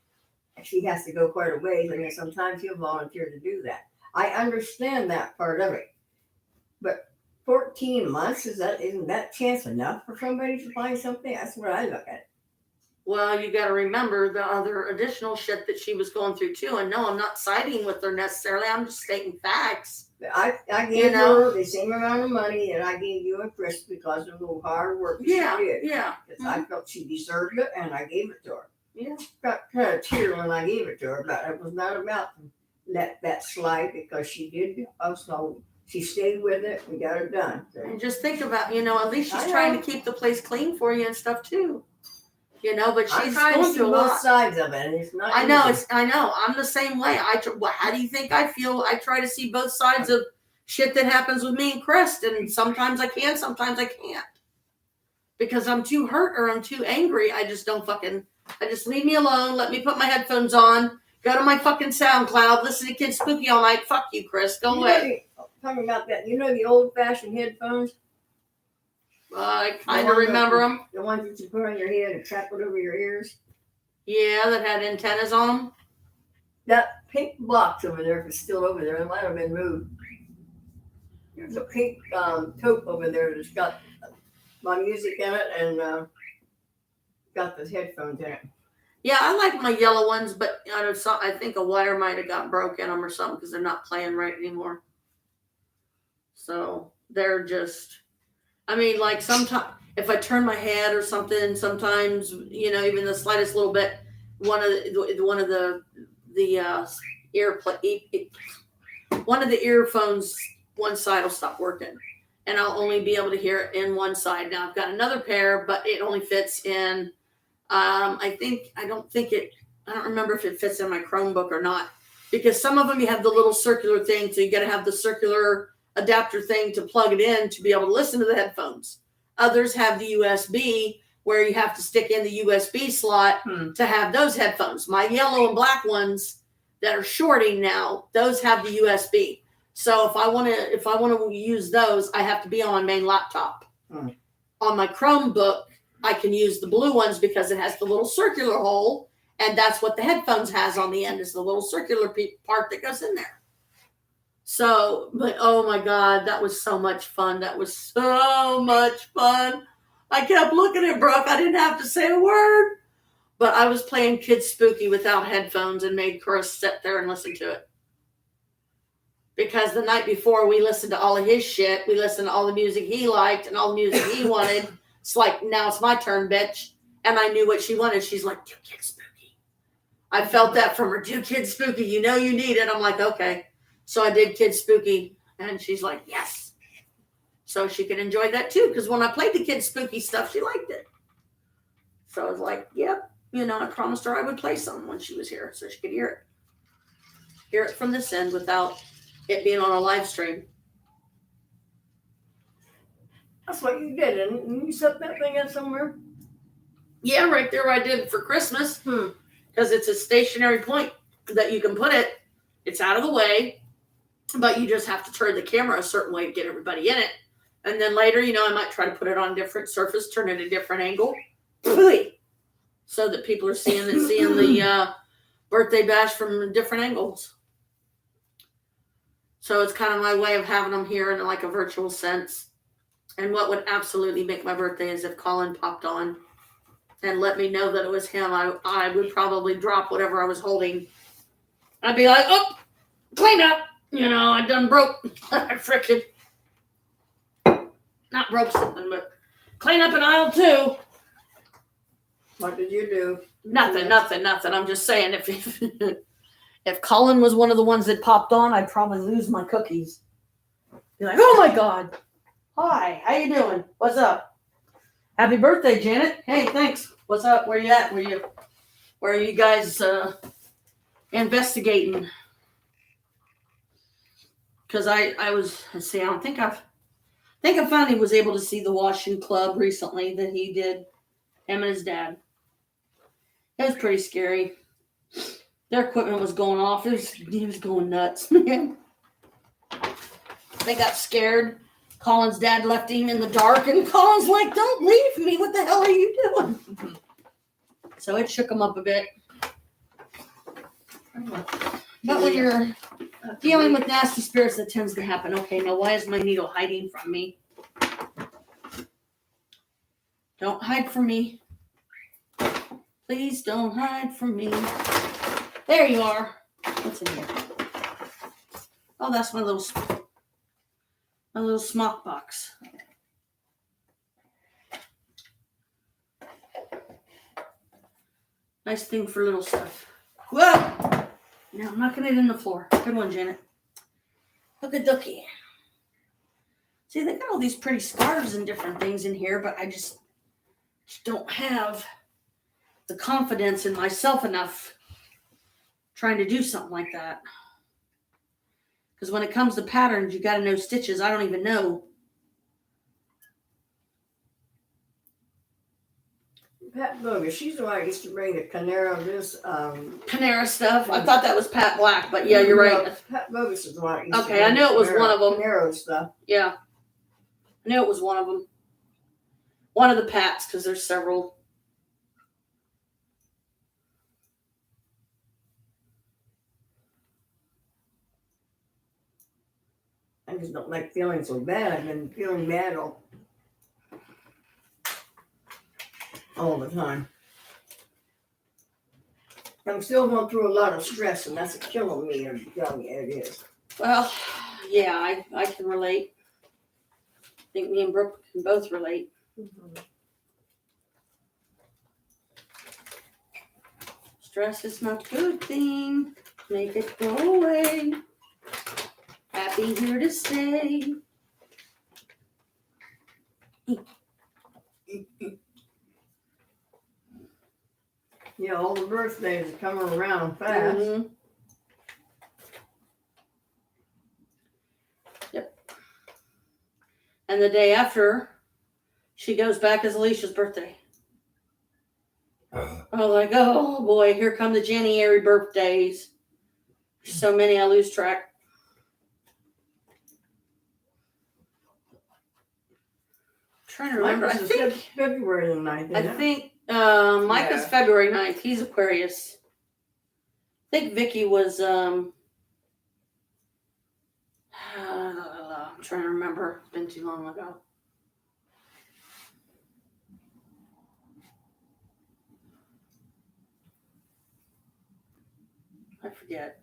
She has to go quite a ways, and then sometimes he'll volunteer to do that. I understand that part of it. But 14 months, isn't that chance enough for somebody to find something? That's what I look at. Well, you got to remember the other additional shit that she was going through too. And no, I'm not siding with her necessarily. I'm just stating facts. I gave her the same amount of money that I gave you and Chris because of the hard work she did. Yeah. Because I felt she deserved it, and I gave it to her. Yeah. Got kind of tear when I gave it to her, but it was not about let that slide because she did also. She stayed with it and got it done. So. And just think about, at least she's trying to keep the place clean for you and stuff too. But she's going through both sides of it, and it's not. I know. I'm the same way. How do you think I feel? I try to see both sides of shit that happens with me and Chris, and sometimes I can, sometimes I can't, because I'm too hurt or I'm too angry. I just don't I just leave me alone. Let me put my headphones on. Go to my fucking SoundCloud. Listen to Kid Spooky all night. Fuck you, Chris. Go away. Talking about that, the old-fashioned headphones. I kind of remember them. The ones that you put on your head and trap it over your ears. Yeah, that had antennas on them. That pink box over there, if it's still over there, it might have been moved. There's a pink tote over there that's got my music in it and got the headphones in it. Yeah, I like my yellow ones, but I think a wire might have got broke in them or something because they're not playing right anymore. So they're just... like sometimes if I turn my head or something, sometimes even the slightest little bit, one of the earphones, one side will stop working, and I'll only be able to hear it in one side. Now I've got another pair, but it only fits in. I don't remember if it fits in my Chromebook or not, because some of them you have the little circular thing, so you got to have the circular adapter thing to plug it in to be able to listen to the headphones. Others have the USB where you have to stick in the USB slot to have those headphones. My yellow and black ones that are shorting now, those have the USB. So if I want to use those, I have to be on my main laptop. On my Chromebook, I can use the blue ones because it has the little circular hole, and that's what the headphones has on the end, is the little circular part that goes in there. So, but oh my God, that was so much fun. That was so much fun. I kept looking at Brooke. I didn't have to say a word, but I was playing Kid Spooky without headphones and made Chris sit there and listen to it. Because the night before we listened to all of his shit, we listened to all the music he liked and all the music he wanted. It's like, now it's my turn, bitch. And I knew what she wanted. She's like, do Kid Spooky. I felt that from her. Do Kid Spooky. You need it. I'm like, okay. So I did Kid Spooky, and she's like, yes. So she could enjoy that too. Because when I played the kids' spooky stuff, she liked it. So I was like, yep. I promised her I would play some when she was here so she could hear it from this end without it being on a live stream. That's what you did, and you set that thing up somewhere. Yeah, right there where I did for Christmas. Because it's a stationary point that you can put it. It's out of the way, but you just have to turn the camera a certain way to get everybody in it. And then later, I might try to put it on a different surface, turn it a different angle, so that people are seeing the birthday bash from different angles. So it's kind of my way of having them here in like a virtual sense. And what would absolutely make my birthday is if Colin popped on and let me know that it was him. I would probably drop whatever I was holding. I'd be like, oh, clean up. I done broke. I frickin' not broke something, but clean up in aisle 2. What did you do? Nothing. I'm just saying if Colin was one of the ones that popped on, I'd probably lose my cookies. Be like, oh my God. Hi, how you doing? What's up? Happy birthday, Janet. Hey, thanks. What's up? Where you at? Where are you guys investigating? Because I was, let's see, I think I finally was able to see the Washington Club recently that he did, him and his dad. It was pretty scary. Their equipment was going off. It was going nuts, man. They got scared. Colin's dad left him in the dark, and Colin's like, don't leave me. What the hell are you doing? So it shook him up a bit. But when you're dealing with nasty spirits, that tends to happen. Okay, now why is my needle hiding from me? Don't hide from me. Please don't hide from me. There you are. What's in here? Oh, that's my little smock box. Nice thing for little stuff. Whoa! Now I'm knocking it in the floor. Good one, Janet. Look at Dookie. See, they got all these pretty scarves and different things in here, but I just don't have the confidence in myself enough trying to do something like that. Because when it comes to patterns, you got to know stitches. I don't even know. Pat Bogus, she's the one that used to bring the Panera stuff. I thought that was Pat Black, but yeah, you're right. Pat Bogus is the one that used to Okay, I knew it was one of them. Panera stuff. Yeah. I knew it was one of them. One of the Pats, because there's several. I just don't like feeling so bad. I've been feeling bad all the time. I'm still going through a lot of stress, and that's killing me. I'm telling you, it is. Well, yeah, I can relate. I think me and Brooke can both relate. Mm-hmm. Stress is not a good thing. Make it go away. Happy here to stay. Yeah, all the birthdays are coming around fast. Mm-hmm. Yep. And the day after, she goes back as Alicia's birthday. I was like, oh boy, here come the January birthdays. So many I lose track. Trying to remember. I think February the 9th. I think Micah's February 9th. He's Aquarius. I think Vicky was I'm trying to remember. It's been too long ago. I forget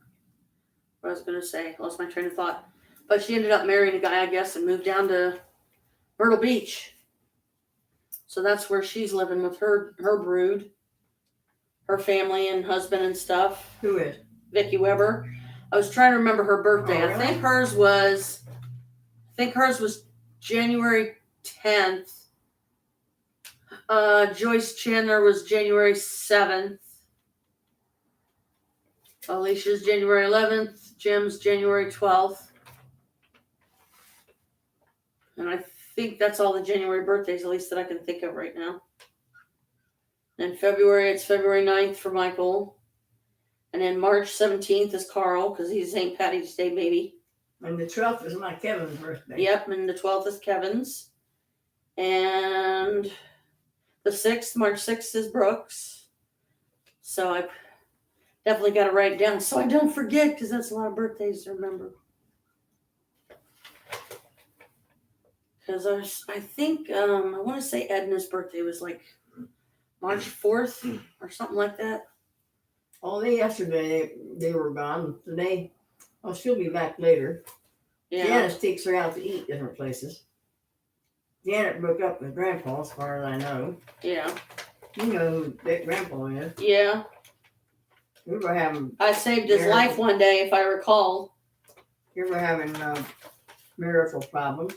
what I was going to say. Lost my train of thought. But she ended up marrying a guy, I guess, and moved down to Myrtle Beach. So that's where she's living with her brood, her family and husband and stuff. Who is? Vicky Weber. I was trying to remember her birthday. Oh, really? I think hers was January 10th. Joyce Chandler was January 7th. Alicia's January 11th. Jim's January 12th. And I think that's all the January birthdays, at least that I can think of right now. Then February, it's February 9th for Michael. And then March 17th is Carl, because he's St. Patty's Day baby. And the 12th is my Kevin's birthday. Yep, and the 12th is Kevin's. And the 6th, March 6th is Brooks. So I definitely got to write it down so I don't forget, because that's a lot of birthdays to remember. Because I think, I want to say Edna's birthday was like March 4th or something like that. Only yesterday they were gone. Today, she'll be back later. Yeah. Janice takes her out to eat different places. Janet broke up with Grandpa, as far as I know. Yeah. You know who that Grandpa is. Yeah. We were having. I saved his life one day, if I recall. We were having marital problems.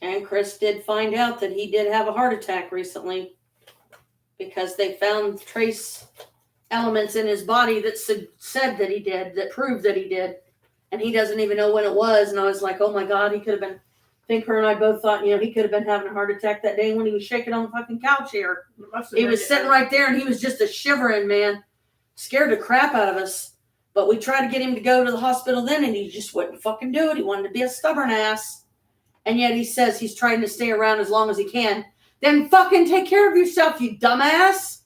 And Chris did find out that he did have a heart attack recently because they found trace elements in his body that said that he did, that proved that he did. And he doesn't even know when it was. And I was like, oh my God, he could have been, I think her and I both thought, he could have been having a heart attack that day when he was shaking on the fucking couch here. He was sitting right there and he was just a shivering, man. Scared the crap out of us. But we tried to get him to go to the hospital then and he just wouldn't fucking do it. He wanted to be a stubborn ass. And yet he says he's trying to stay around as long as he can. Then fucking take care of yourself, you dumbass.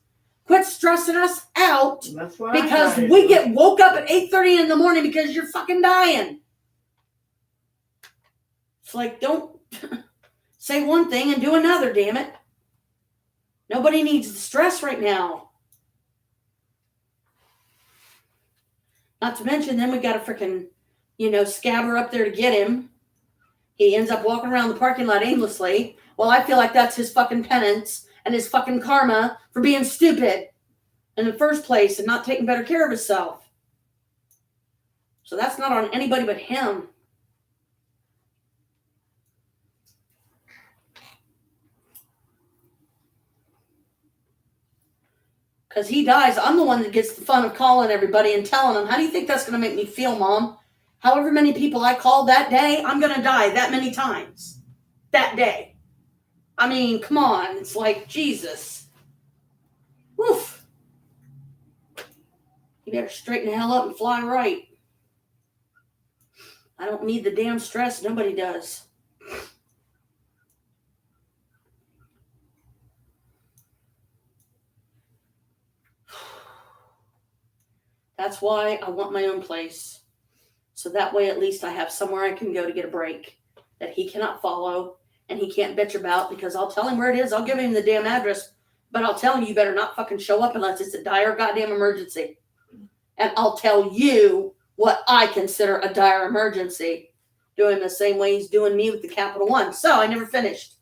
Quit stressing us out because we get woke up at 8:30 in the morning because you're fucking dying. It's like, don't say one thing and do another, damn it. Nobody needs the stress right now. Not to mention, then we got to freaking, scabber up there to get him. He ends up walking around the parking lot aimlessly. Well, I feel like that's his fucking penance and his fucking karma for being stupid in the first place and not taking better care of himself. So that's not on anybody but him. Because he dies, I'm the one that gets the fun of calling everybody and telling them, how do you think that's going to make me feel, Mom? However many people I called that day, I'm going to die that many times. That day. I mean, come on. It's like, Jesus. Woof. You better straighten the hell up and fly right. I don't need the damn stress. Nobody does. That's why I want my own place. So that way, at least I have somewhere I can go to get a break that he cannot follow and he can't bitch about because I'll tell him where it is. I'll give him the damn address, but I'll tell him you better not fucking show up unless it's a dire goddamn emergency. And I'll tell you what I consider a dire emergency, doing the same way he's doing me with the Capital One. So I never finished.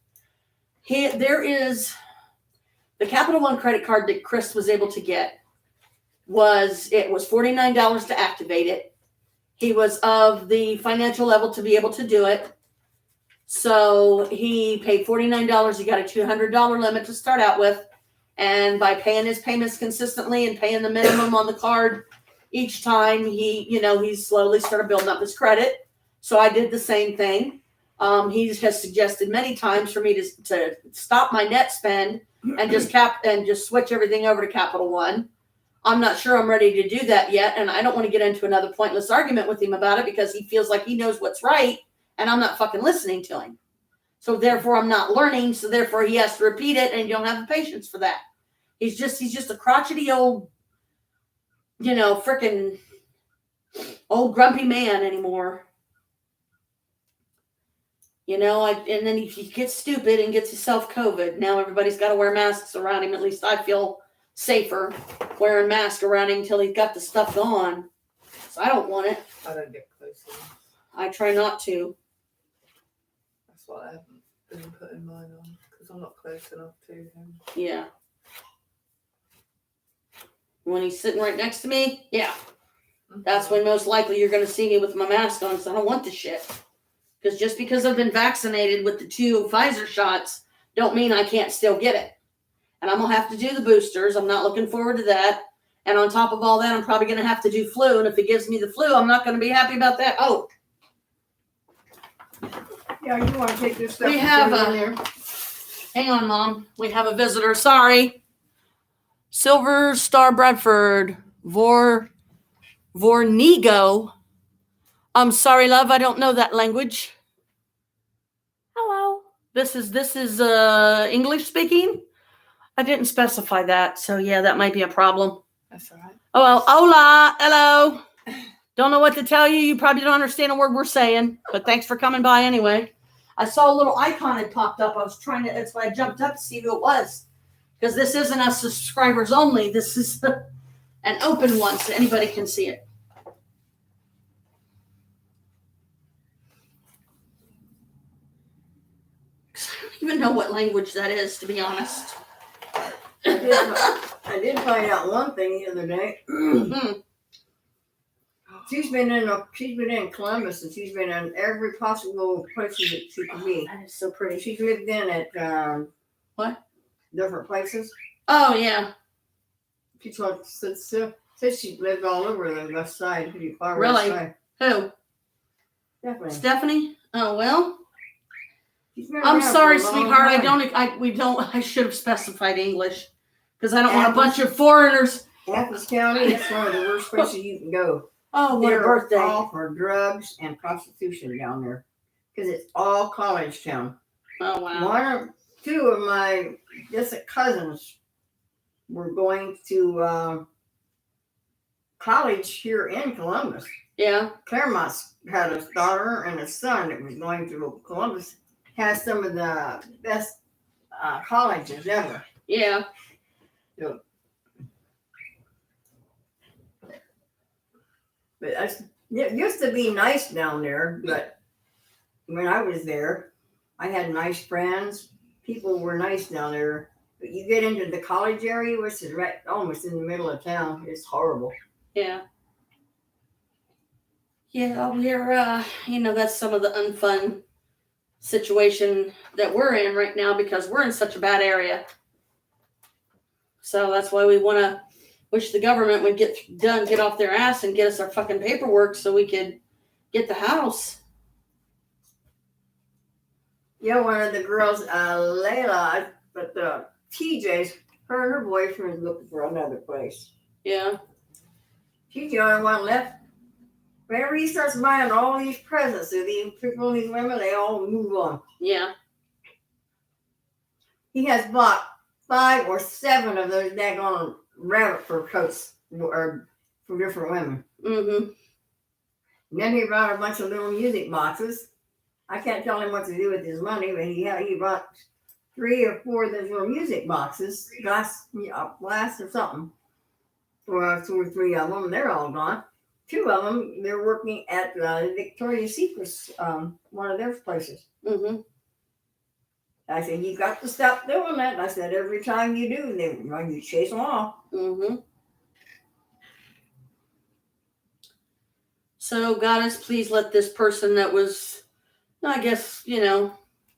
There is the Capital One credit card that Chris was able to get. It was $49 to activate it. He was of the financial level to be able to do it. So he paid $49. He got a $200 limit to start out with. And by paying his payments consistently and paying the minimum on the card each time, he slowly started building up his credit. So I did the same thing. He has suggested many times for me to stop my net spend and just switch everything over to Capital One. I'm not sure I'm ready to do that yet, and I don't want to get into another pointless argument with him about it because he feels like he knows what's right, and I'm not fucking listening to him. So therefore, I'm not learning, so therefore he has to repeat it, and you don't have the patience for that. He's just a crotchety old, freaking old grumpy man anymore. And then he gets stupid and gets himself COVID. Now everybody's got to wear masks around him. At least I feel safer wearing masks around him until he's got the stuff gone. So I don't want it. I don't get close enough. I try not to. That's why I haven't been putting mine on, because I'm not close enough to him. Yeah. when he's sitting right next to me, yeah. That's when most likely you're going to see me with my mask on, because I don't want the shit. Because just because I've been vaccinated with the 2 Pfizer shots, don't mean I can't still get it. And I'm going to have to do the boosters. I'm not looking forward to that. And on top of all that, I'm probably going to have to do flu. And if it gives me the flu, I'm not going to be happy about that. Oh. Yeah, you want to take this stuff We and have put it in a- there? Hang on, Mom. We have a visitor. Sorry. Silver Star Bradford. Vornigo. I'm sorry, love. I don't know that language. Hello. This is English speaking. I didn't specify that, so yeah, that might be a problem. That's all right. Oh well, hola, hello. Don't know what to tell you. You probably don't understand a word we're saying, but thanks for coming by anyway. I saw a little icon had popped up. I was trying to. That's why I jumped up to see who it was, because this isn't a subscribers only. This is an open one, so anybody can see it. I don't even know what language that is, to be honest. I did find out one thing the other day. Mhm. She's been in Columbus, and she's been in every possible place that she could be. That is so pretty. She's lived in at What? different places. Oh yeah, She said she lived all over the west side, pretty far Really? west side. who? Definitely. Stephanie? Oh well. She's been I'm around sorry, for a long sweetheart. time. I should have specified English, because I don't want a bunch of foreigners. Athens County, that's one of the worst places you can go. Oh, what a They're birthday! all for drugs and prostitution down there, because it's all college town. Oh wow. One or two of my distant cousins were going to college here in Columbus. Yeah. Claremont's had a daughter and a son that was going to Columbus. Has some of the best colleges ever. Yeah. But it used to be nice down there, but when I was there, I had nice friends. People were nice down there. But you get into the college area, which is right almost in the middle of town, it's horrible. Yeah. Yeah, we're that's some of the unfun situation that we're in right now, because we're in such a bad area. So that's why we want to wish the government would get off their ass and get us our fucking paperwork so we could get the house. Yeah, one of the girls, Layla, but TJ's, her and her boyfriend's looking for another place. Yeah. She's the only one left. Whenever he starts buying all these presents to these people, these women, they all move on. Yeah. He has bought 5 or 7 of those daggone rabbit fur coats or for different women. Mm-hmm. And then he bought a bunch of little music boxes. I can't tell him what to do with his money, but he bought 3 or 4 of those little music boxes, glass or something. Or 2 or 3 of them, they're all gone. 2 of them, they're working at Victoria's Secret's, one of their places. Mm-hmm. I said, you got to stop doing that. And I said, every time you do, you chase them off. Mm-hmm. So, Goddess, please let this person that was, I guess,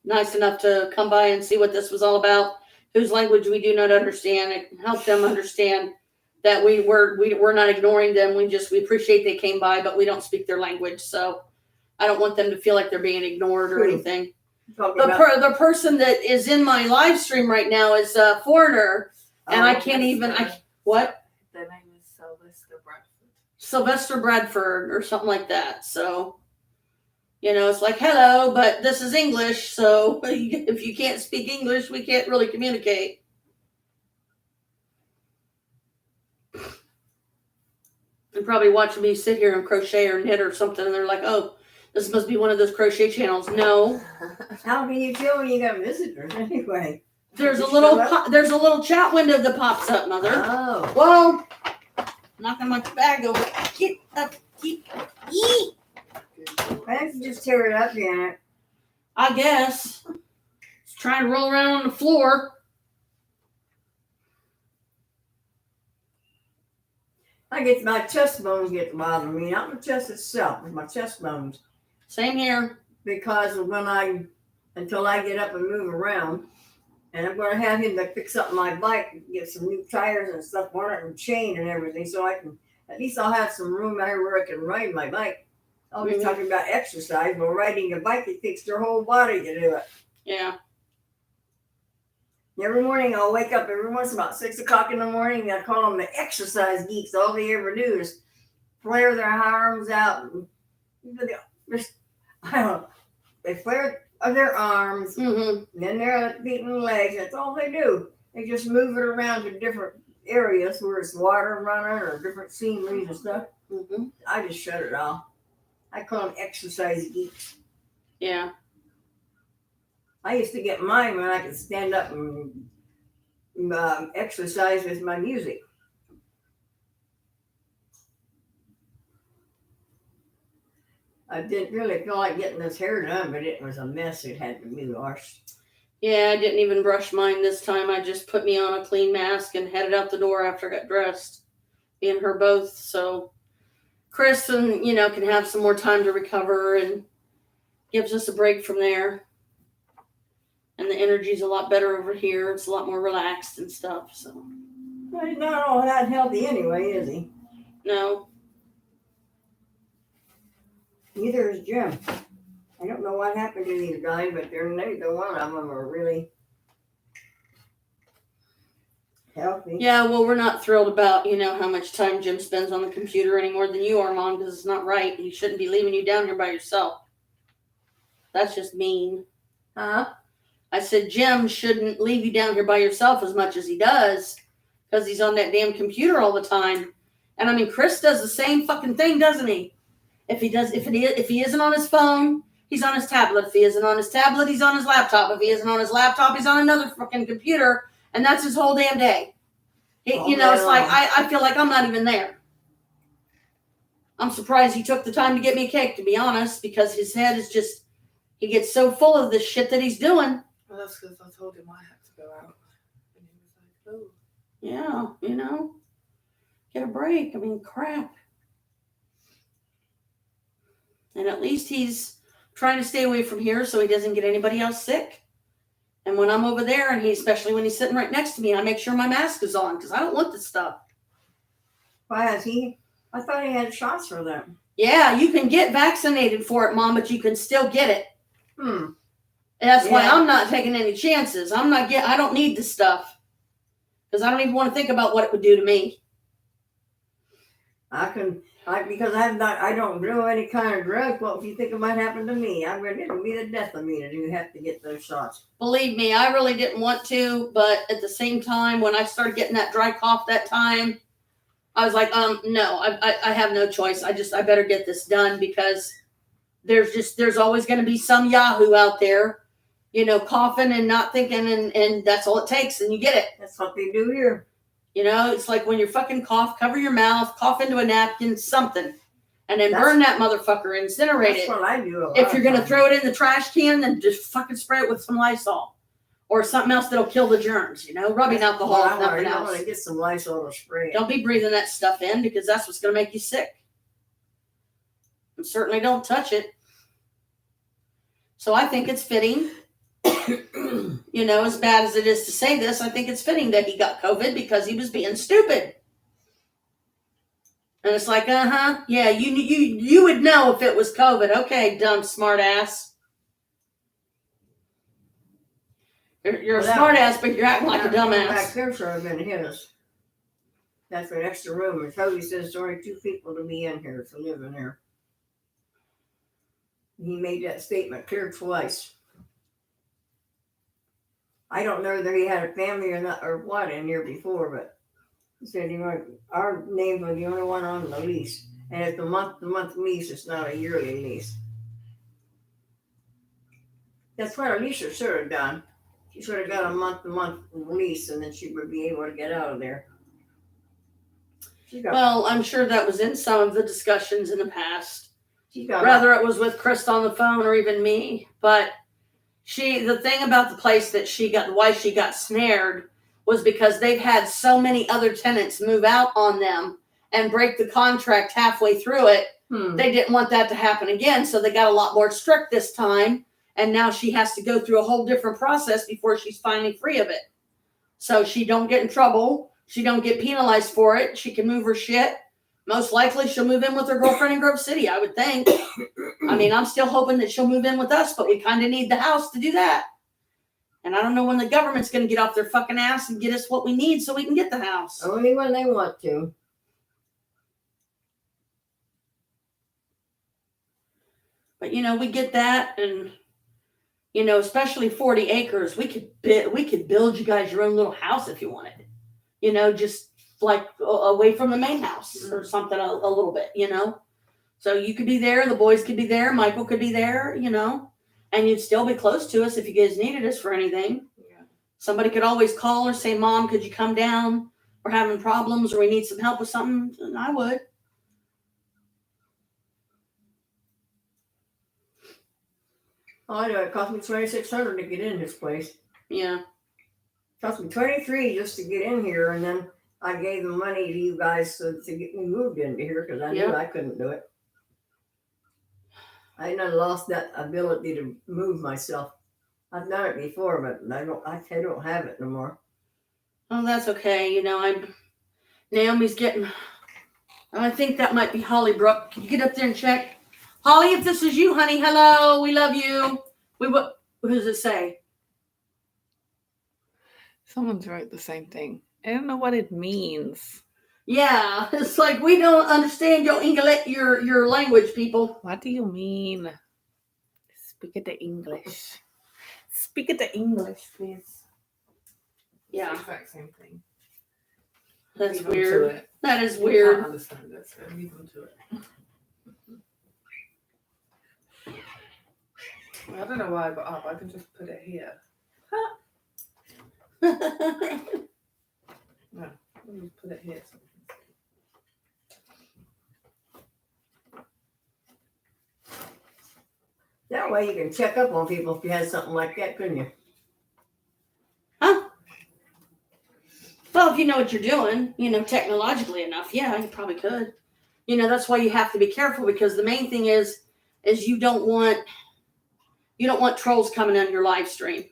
nice enough to come by and see what this was all about, whose language we do not understand, and help them understand that we're not ignoring them. We appreciate they came by, but we don't speak their language. So I don't want them to feel like they're being ignored or anything. The person that is in my live stream right now is a foreigner, and I can't even. What? Their name is Sylvester Bradford. Sylvester Bradford or something like that. So, it's like, hello, but this is English. So if you can't speak English, we can't really communicate. They're probably watching me sit here and crochet or knit or something, and they're like, oh, this must be one of those crochet channels. No. How can you tell when you got visitors anyway? There's a little chat window that pops up, Mother. Oh. Whoa. Knocking my bag over. Get up. Eat. Why don't you just tear it up, Janet? I guess. It's trying to roll around on the floor. I get my chest bones get to bother me, not my chest itself, but my chest bones. Same here. Because until I get up and move around, and I'm going to have him to fix up my bike, get some new tires and stuff on it and chain and everything, so at least I'll have some room out here where I can ride my bike. Always talking about exercise, but riding a bike, it takes their whole body to do it. Yeah. Every morning I'll wake up every once about 6 o'clock in the morning, and I call them the exercise geeks. All they ever do is flare their arms out. They flare their arms, Mm-hmm. and then their feet and legs. That's all they do. They just move it around to different areas where it's water running or different sceneries and stuff. Mm-hmm. I just shut it off. I call them exercise geeks. Yeah. I used to get mine when I could stand up and exercise with my music. I didn't really feel like getting this hair done, but it was a mess. It had to be washed. Yeah, I didn't even brush mine this time. I just put me on a clean mask and headed out the door after I got dressed. Me and her both. So Chris and, can have some more time to recover and gives us a break from there. And the energy's a lot better over here. It's a lot more relaxed and stuff. So Well, he's not all that healthy anyway, is he? no. Neither is Jim. I don't know what happened to these guys, but neither one of them are really healthy. Yeah, well, we're not thrilled about, how much time Jim spends on the computer any more than you are, Mom, because it's not right. He shouldn't be leaving you down here by yourself. That's just mean. Huh? I said Jim shouldn't leave you down here by yourself as much as he does because he's on that damn computer all the time. And I mean, Chris does the same fucking thing, doesn't he? If he isn't on his phone, he's on his tablet. If he isn't on his tablet, he's on his laptop. If he isn't on his laptop, he's on another fucking computer, and that's his whole damn day. It's like I feel like I'm not even there. I'm surprised he took the time to get me a cake, to be honest, because his head is just, he gets so full of this shit that he's doing. Well, that's because I told him I had to go out. And he was like, oh. Yeah, get a break. I mean, crap. And at least he's trying to stay away from here so he doesn't get anybody else sick. And when I'm over there, and especially when he's sitting right next to me, I make sure my mask is on because I don't want this stuff. Why has he? I thought he had shots for them. Yeah, you can get vaccinated for it, Mom, but you can still get it. Hmm. And that's why I'm not taking any chances. I don't need this stuff because I don't even want to think about what it would do to me. Because I don't do any kind of drugs. What if you think it might happen to me? It'll be the death of me to have to get those shots. Believe me, I really didn't want to, but at the same time, when I started getting that dry cough that time, I was like, no, I have no choice. I better get this done because there's always going to be some Yahoo out there, coughing and not thinking, and that's all it takes, and you get it. That's what they do here. It's like when you fucking cough, cover your mouth, cough into a napkin, something, and then burn that motherfucker, incinerate it. That's what I do. If you're going to throw it in the trash can, then just fucking spray it with some Lysol or something else that'll kill the germs, rubbing alcohol, if nothing else. I want to get some Lysol to spray. Don't be breathing that stuff in because that's what's going to make you sick. And certainly don't touch it. So I think it's fitting. As bad as it is to say this, I think it's fitting that he got COVID because he was being stupid. And it's like, yeah, you would know if it was COVID. Okay, dumb smart ass. You're a smart ass, but you're acting like a dumbass. Back there should have been his. That's an extra room. And Toby says there's only 2 people to be in here, to live in here. He made that statement clear twice. I don't know whether he had a family or not, or what in here before, but he said our name was the only one on the lease. And it's a month-to-month lease, it's not a yearly lease. That's what Alicia should have done. She should have got a month-to-month lease, and then she would be able to get out of there. Well, I'm sure that was in some of the discussions in the past. Whether it was with Chris on the phone or even me. But the thing about the place that why she got snared was because they've had so many other tenants move out on them and break the contract halfway through it. They didn't want that to happen again, so they got a lot more strict this time. And now she has to go through a whole different process before she's finally free of it. So she don't get in trouble. She don't get penalized for it. She can move her shit. Most likely she'll move in with her girlfriend in Grove City, I would think. I mean, I'm still hoping that she'll move in with us, but we kind of need the house to do that. And I don't know when the government's going to get off their fucking ass and get us what we need so we can get the house. Only when they want to. But, you know, we get that, and, you know, especially 40 acres, we could build you guys your own little house if you wanted. You know, just like away from the main house or something a little bit, you know. So you could be there, the boys could be there, Michael could be there, you know, and you'd still be close to us if you guys needed us for anything. Yeah. Somebody could always call or say, Mom, could you come down? We're having problems or we need some help with something. And I would. Oh, I know it cost me $2,600 to get in this place. Yeah. It cost me $23 just to get in here, and then I gave the money to you guys to get me moved into here because I knew I couldn't do it. I done lost that ability to move myself. I've done it before, but I don't have it no more. Oh, that's okay. You know, Naomi's getting, I think that might be Holly Brooke. Can you get up there and check? Holly, if this is you, honey, hello, we love you. What does it say? Someone's wrote the same thing. I don't know what it means. Yeah, it's like we don't understand your language, people. What do you mean? Speak it to English. Speak it to English, please. Yeah. It's the exact same thing. That's Leave them to weird. it. That is I weird. can't understand it, so leave them to it. I don't know why I got up. I can just put it here. No, let me put it here. So That way you can check up on people if you had something like that, couldn't you? Huh? Well, if you know what you're doing, you know, technologically enough, yeah, you probably could. You know, that's why you have to be careful, because the main thing is you don't want trolls coming on your live stream,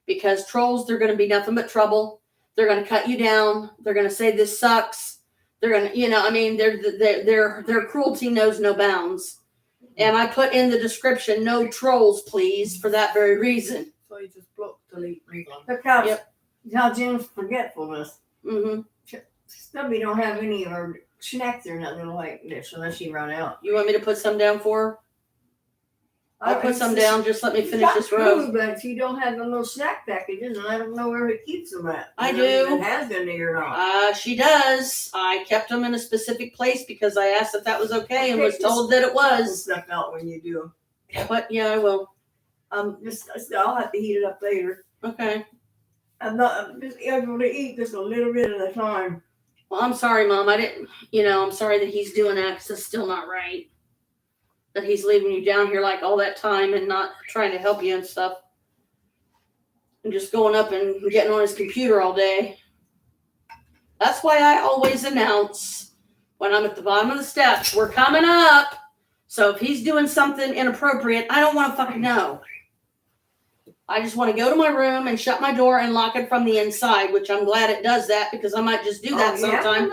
because trolls, they're going to be nothing but trouble. They're going to cut you down. They're going to say this sucks. They're going to, you know, I mean, their cruelty knows no bounds. And I put in the description, no trolls, please, for that very reason. you just block, delete, move on. Look how Jim's forgetfulness. Mm-hmm. Stubby don't have any of her snacks or nothing like this unless she run out. You want me to put some down for her? I'll put some down. Just let me finish this row. But if you don't have the little snack packages, and I don't know where he keeps them at. I don't know if do. it has been there or not. She does. I kept them in a specific place because I asked if that was okay and was told that it was. Stuff out when you do. But yeah, I will. I'll have to heat it up later. Okay. I'm just able to eat just a little bit at a time. Well, I'm sorry, Mom. I'm sorry that he's doing that, because it's still not right. That he's leaving you down here like all that time and not trying to help you and stuff. And just going up and getting on his computer all day. That's why I always announce when I'm at the bottom of the steps, we're coming up. So if he's doing something inappropriate, I don't want to fucking know. I just want to go to my room and shut my door and lock it from the inside, which I'm glad it does that, because I might just do that sometime.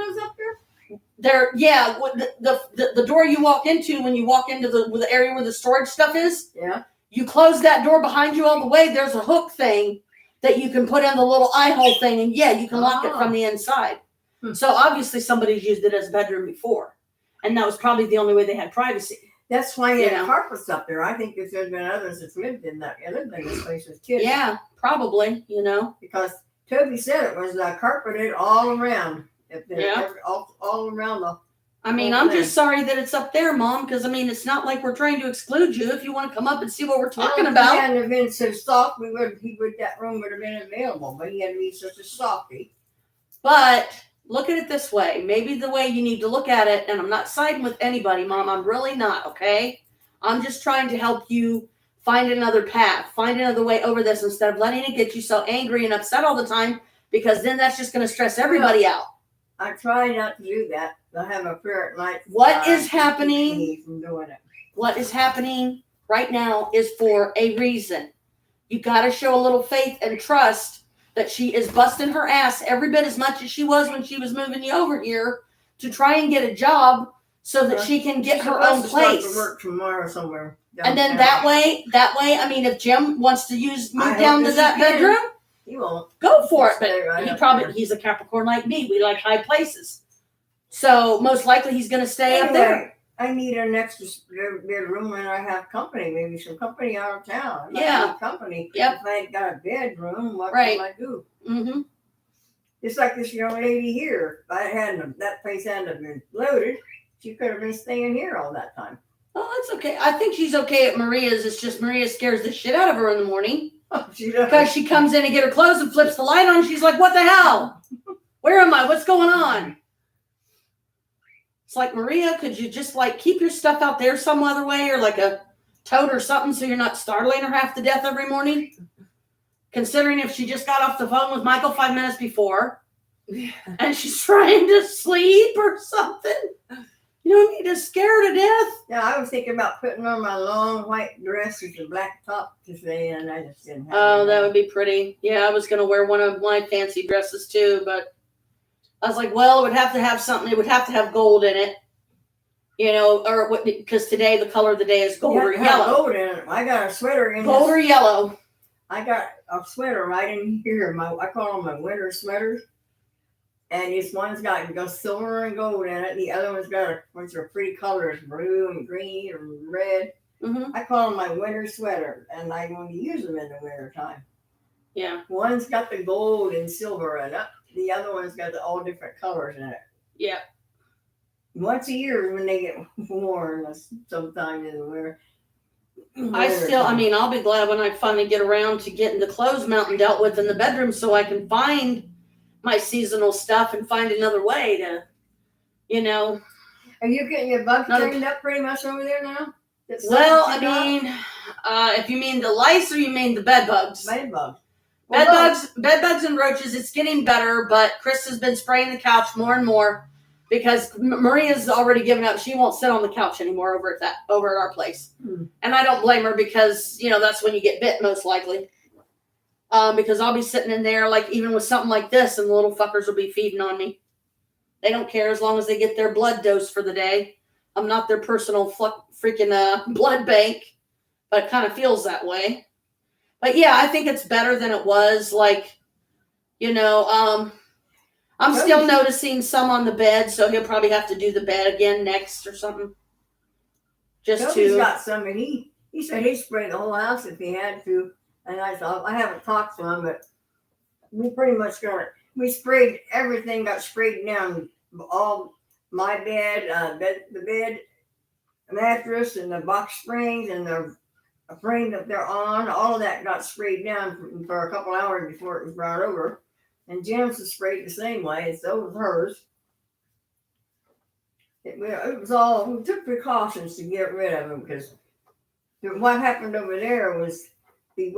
The door you walk into when you walk into the area where the storage stuff is. Yeah. You close that door behind you all the way. There's a hook thing that you can put in the little eye hole thing, and you can lock it from the inside. So obviously somebody's used it as a bedroom before, and that was probably the only way they had privacy. That's why he had carpets up there. I think if there's been others that's lived in this place as kids. Yeah, probably. Because Toby said it was carpeted all around. All around the. I'm just sorry that it's up there, Mom, because it's not like we're trying to exclude you. If you want to come up and see what we're talking about. If he hadn't have been so soft, that room would have been available. But he had to be such a softie. But look at it this way. Maybe the way you need to look at it, and I'm not siding with anybody, Mom. I'm really not, okay? I'm just trying to help you find another path, find another way over this, instead of letting it get you so angry and upset all the time, because then that's just going to stress everybody out. I try not to do that. I have a prayer at night. What is to keep happening? me from doing it. What is happening right now is for a reason. You got to show a little faith and trust that she is busting her ass every bit as much as she was when she was moving you over here to try and get a job so that she can get She's her supposed own to start place. to work tomorrow somewhere. And then downtown. that way, I mean, if Jim wants to move I down hope to that that she can. bedroom, He won't. go for it. He'll stay right But up there. he's a Capricorn like me. We like high places. So most likely he's going to stay up there. Anyway, I need an extra bedroom and I have company, maybe some company out of town. I Yeah. need company. Yep. If I ain't got a bedroom, what Right. can I do? Mm-hmm. Just like this young lady here. If I hadn't, that place hadn't been loaded, she could have been staying here all that time. Oh, that's okay. I think she's okay at Maria's. It's just Maria scares the shit out of her in the morning She does. because she comes in and get her clothes and flips the light on. She's like, "What the hell? Where am I? What's going on?" It's like, Maria, could you just like keep your stuff out there some other way, or like a tote or something, so you're not startling her half to death every morning? Considering if she just got off the phone with Michael 5 minutes before, and she's trying to sleep or something. You don't need to scare her to death. Yeah, I was thinking about putting on my long white dress with a black top today, and I just didn't have Oh, it. that would be pretty. Yeah, I was going to wear one of my fancy dresses too, but I was like, well, it would have to have something. It would have to have gold in it, or what? Because today the color of the day is gold or Yeah, it had yellow. gold in it. I got a sweater in Gold this. or yellow. I got a sweater right in here. I call them my winter sweaters. And this one's got silver and gold in it. The other one's got a bunch of pretty colors, blue and green and red. Mm-hmm. I call them my winter sweater, and I'm going to use them in the winter time. Yeah. One's got the gold and silver in it. The other one's got all different colors in it. Yeah. Once a year when they get worn, sometime in the winter. I'll be glad when I finally get around to getting the clothes mountain dealt with in the bedroom so I can find my seasonal stuff and find another way to, Are you getting your bugs Not a- trained up pretty much over there now? That Well, stuff I that you mean, if you mean the lice or you mean the bed bugs? got? Bed bugs. Bed Well, bugs and roaches, it's getting better, but Chris has been spraying the couch more and more because Maria's already given up. She won't sit on the couch anymore over at our place. Hmm. And I don't blame her because, that's when you get bit most likely. Because I'll be sitting in there, like even with something like this, and the little fuckers will be feeding on me. They don't care as long as they get their blood dose for the day. I'm not their personal freaking blood bank, but it kind of feels that way. But yeah, I think it's better than it was. Like, I'm still noticing some on the bed, so he'll probably have to do the bed again next or something. Just Toby's to. got some, and he said he'd spray the whole house if he had to. And I thought, I haven't talked to him, but we pretty much got it. We sprayed everything, got sprayed down. All my bed, the bed, mattress, and the box springs, and the frame that they're on. All of that got sprayed down for a couple hours before it was brought over. And Jim's was sprayed the same way, and so was hers. It was all, we took precautions to get rid of them because what happened over there was they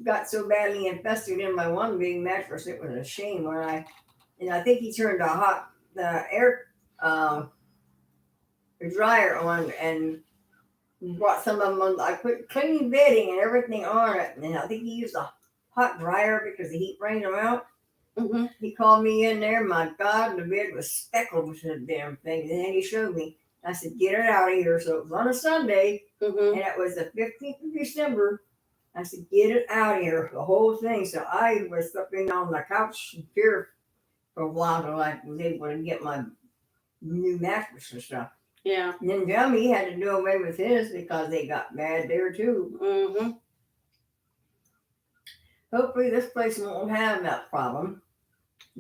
got so badly infested in my one big mattress, it was a shame when I think he turned the air dryer on and brought some of them on. I put clean bedding and everything on it, and I think he used a hot dryer because the heat rained them out. Mm-hmm. He called me in there. My God, the bed was speckled with the damn thing. And then he showed me. I said, "Get it out of here." So it was on a Sunday, Mm-hmm. and it was the 15th of December. I said, "Get it out of here, the whole thing." So I was sleeping on the couch here for a while until I was able to get my new mattress and stuff. Yeah. And then Dummy had to do away with his because they got bad there too. Mm-hmm. Hopefully this place won't have that problem.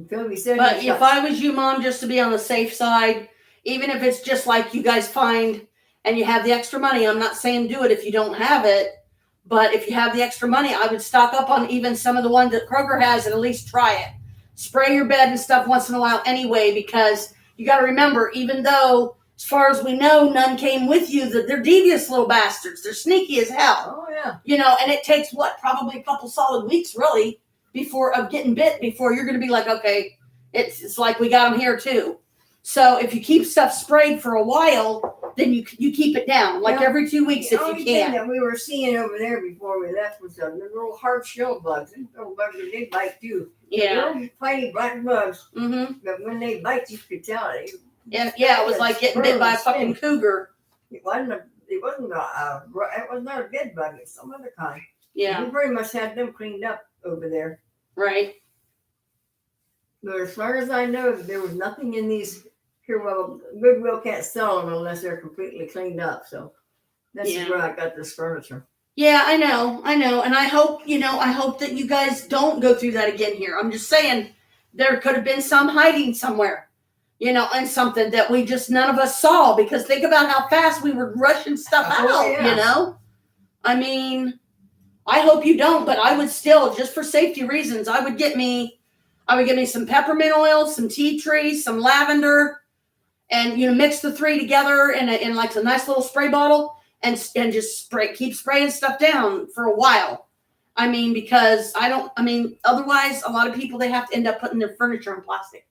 Philby said But he's if got- I was you, Mom, just to be on the safe side, even if it's just like you guys find and you have the extra money, I'm not saying do it if you don't have it, but if you have the extra money, I would stock up on even some of the ones that Kroger has and at least try it. Spray your bed and stuff once in a while anyway, because you got to remember, even though, as far as we know, none came with you, that they're devious little bastards. They're sneaky as hell. Oh yeah. And it takes probably a couple solid weeks really of getting bit before you're going to be like, okay, it's like we got them here too. So if you keep stuff sprayed for a while, then you keep it down, like Yeah. every 2 weeks The if only you thing can. that we were seeing over there before we left was the little hard shell bugs. These little bugs, they bite too. Yeah. Little tiny black bugs, Mm-hmm. but when they bite, you could tell it. Yeah, it was like getting bit by a fucking cougar. It wasn't it was not a bed bug. It's some other kind. Yeah. We pretty much had them cleaned up over there. Right. But as far as I know, there was nothing in these here. Well, Goodwill can't sell them unless they're completely cleaned up. So this Yeah. is where I got this furniture. Yeah, I know. And I hope, I hope that you guys don't go through that again here. I'm just saying there could have been some hiding somewhere, and something that we just, none of us saw, because think about how fast we were rushing stuff out, yeah. I mean, I hope you don't, but I would still, just for safety reasons, I would get me some peppermint oil, some tea tree, some lavender, and, mix the three together in like a nice little spray bottle. And just keep spraying stuff down for a while. I mean, because otherwise a lot of people, they have to end up putting their furniture in plastic.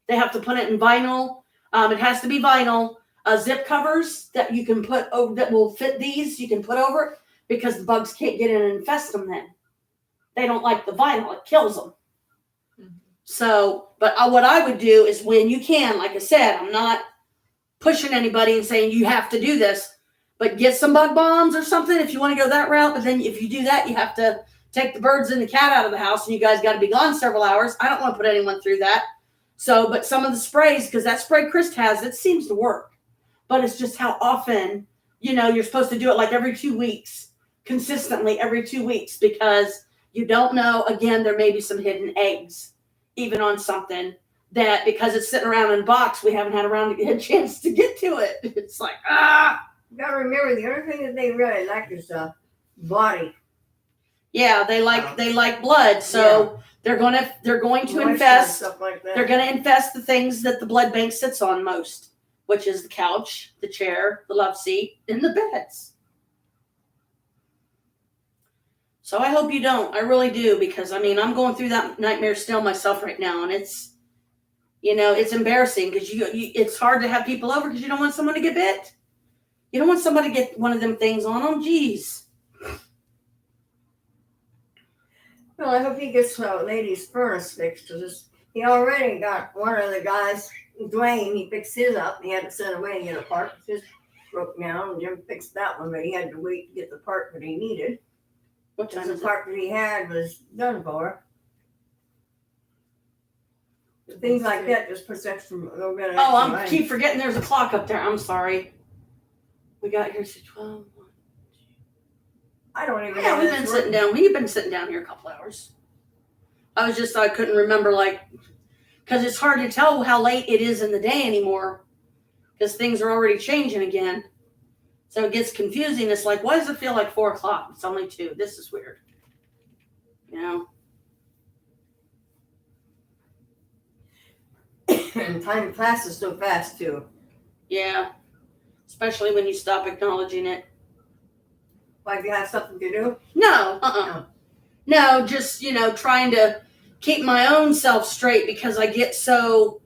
They have to put it in vinyl. It has to be vinyl. Zip covers that you can put over, that will fit these, you can put over it, because the bugs can't get in and infest them then. They don't like the vinyl. It kills them. Mm-hmm. So, but what I would do is, when you can, like I said, I'm not pushing anybody and saying you have to do this, but get some bug bombs or something if you want to go that route. But then if you do that, you have to take the birds and the cat out of the house, and you guys got to be gone several hours. I don't want to put anyone through that. So, but some of the sprays, because that spray Chris has, it seems to work. But it's just how often, you're supposed to do it, like every 2 weeks, consistently every 2 weeks, because you don't know, again, there may be some hidden eggs, even on something that, because it's sitting around in a box, we haven't had a chance to get to it. It's like, You gotta remember, the other thing that they really like is body. Yeah, they like blood, so they're going to infest stuff like that. They're going to infest the things that the blood bank sits on most, which is the couch, the chair, the love seat, and the beds. So I hope you don't. I really do, because I'm going through that nightmare still myself right now, and it's it's embarrassing, because it's hard to have people over because you don't want someone to get bit. You don't want somebody to get one of them things on them. Jeez. Well, I hope he gets lady's furnace fixed, because he already got one of the guys, Dwayne, he fixed his up. He had to send away and get a part. His broke down, and Jim fixed that one, but he had to wait to get the part that he needed. What time The is it? part that he had was done for. Things like that just puts extra, a little bit of extra Oh, money. keep forgetting there's a clock up there. I'm sorry. We got here to 12. I don't even Yeah, know. we've been sitting down. We've been sitting down here a couple hours. I couldn't remember, because it's hard to tell how late it is in the day anymore, because things are already changing again. So it gets confusing. It's like, why does it feel like 4 o'clock? It's only 2. This is weird. And time passes so fast, too. Yeah. Especially when you stop acknowledging it. Like, if you have something to do? No, No, just, trying to keep my own self straight, because I get so,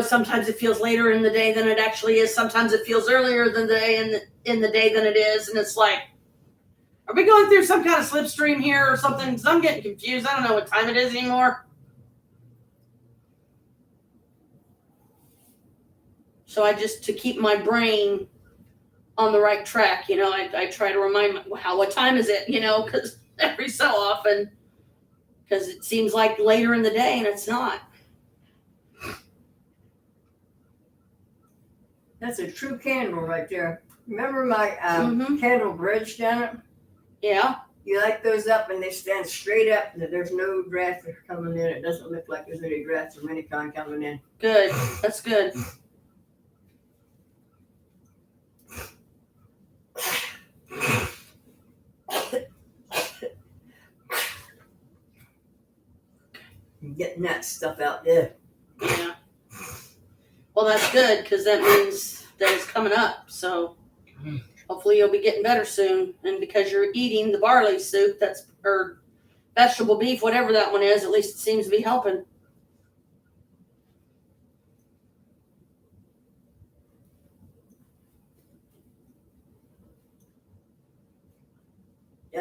sometimes it feels later in the day than it actually is. Sometimes it feels earlier in the day than it is. And it's like, are we going through some kind of slipstream here or something? Because I'm getting confused. I don't know what time it is anymore. So to keep my brain on the right track, I try to remind what time is it, because every so often, because it seems like later in the day and it's not. That's a true candle right there. Remember my candle bridge down it? Yeah. You light those up and they stand straight up, and there's no draft coming in. It doesn't look like there's any drafts of any kind coming in. Good. That's good. Getting that stuff out there. Yeah. Well, that's good, because that means that it's coming up. So hopefully you'll be getting better soon. And because you're eating the barley soup, or vegetable beef, whatever that one is, at least it seems to be helping.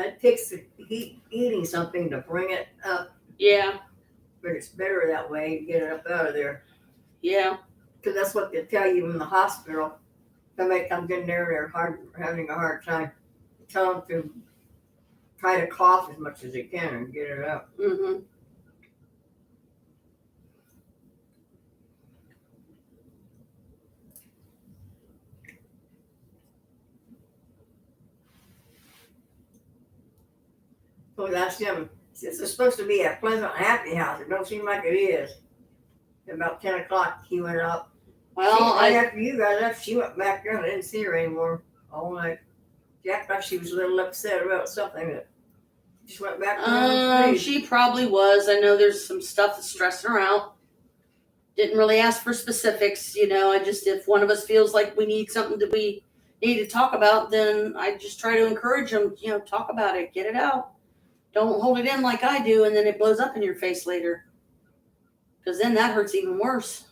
that takes eating something to bring it up, Yeah. but it's better that way to get it up out of there. Yeah. Because that's what they tell you in the hospital. Somebody comes in there, they're having a hard time. Tell them to try to cough as much as they can and get it out. Mm-hmm. So that's him. This is supposed to be a pleasant, happy house. It don't seem like it is. About 10 o'clock, he went up. Well, After you guys left, she went back there. I didn't see her anymore all night. She acted like she was a little upset about something. That just went back to her place. She probably was. I know there's some stuff that's stressing her out. Didn't really ask for specifics, I just, if one of us feels like we need something that we need to talk about, then I just try to encourage them, talk about it, get it out. Don't hold it in like I do, and then it blows up in your face later. Because then that hurts even worse.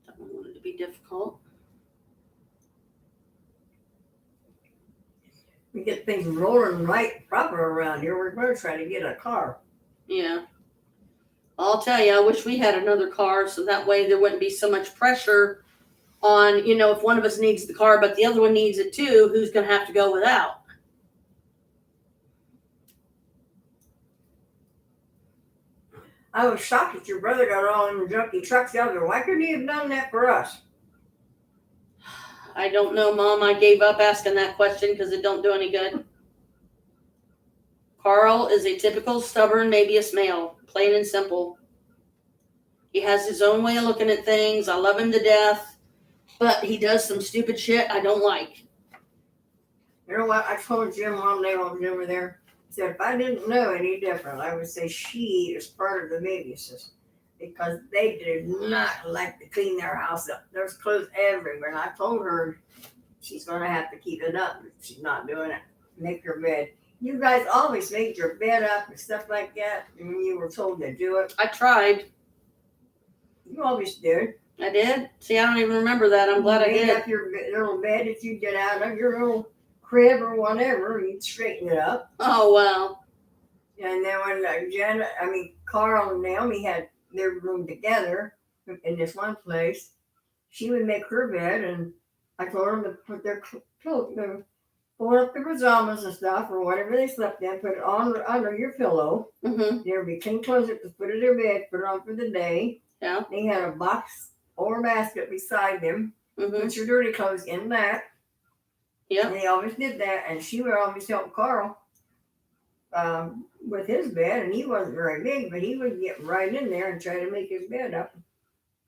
Don't want it to be difficult. We get things rolling right proper around here. We're going to try to get a car. Yeah. I'll tell you, I wish we had another car so that way there wouldn't be so much pressure on, if one of us needs the car but the other one needs it too, who's going to have to go without? I was shocked that your brother got all in the junky trucks out there. Why couldn't he have done that for us? I don't know, Mom. I gave up asking that question because it don't do any good. Carl is a typical stubborn Mabeus male, plain and simple. He has his own way of looking at things. I love him to death, but he does some stupid shit I don't like. You know what? I told Jim one day when I was over there, I said, if I didn't know any different, I would say she is part of the Mabeus system. Because they did not like to clean their house up. There's clothes everywhere. And I told her she's going to have to keep it up. She's not doing it. Make her bed. You guys always made your bed up and stuff like that when you were told to do it. I tried. You always did. I did? See, I don't even remember that. I'm glad I Made did. up your little bed that you get out of your little crib or whatever. You'd straighten it up. Oh, wow. And then when Carl and Naomi had their room together in this one place, she would make her bed, and I told them to put their clothes, pull up their pajamas and stuff, or whatever they slept in, put it on under your pillow. Mm-hmm. There would be clean clothes at the foot of their bed, put it on for the day. Yeah. They had a box or a basket beside them. Mm-hmm. Put your dirty clothes in that. Yeah. And they always did that, and she would always help Carl with his bed, and he wasn't very big, but he would get right in there and try to make his bed up.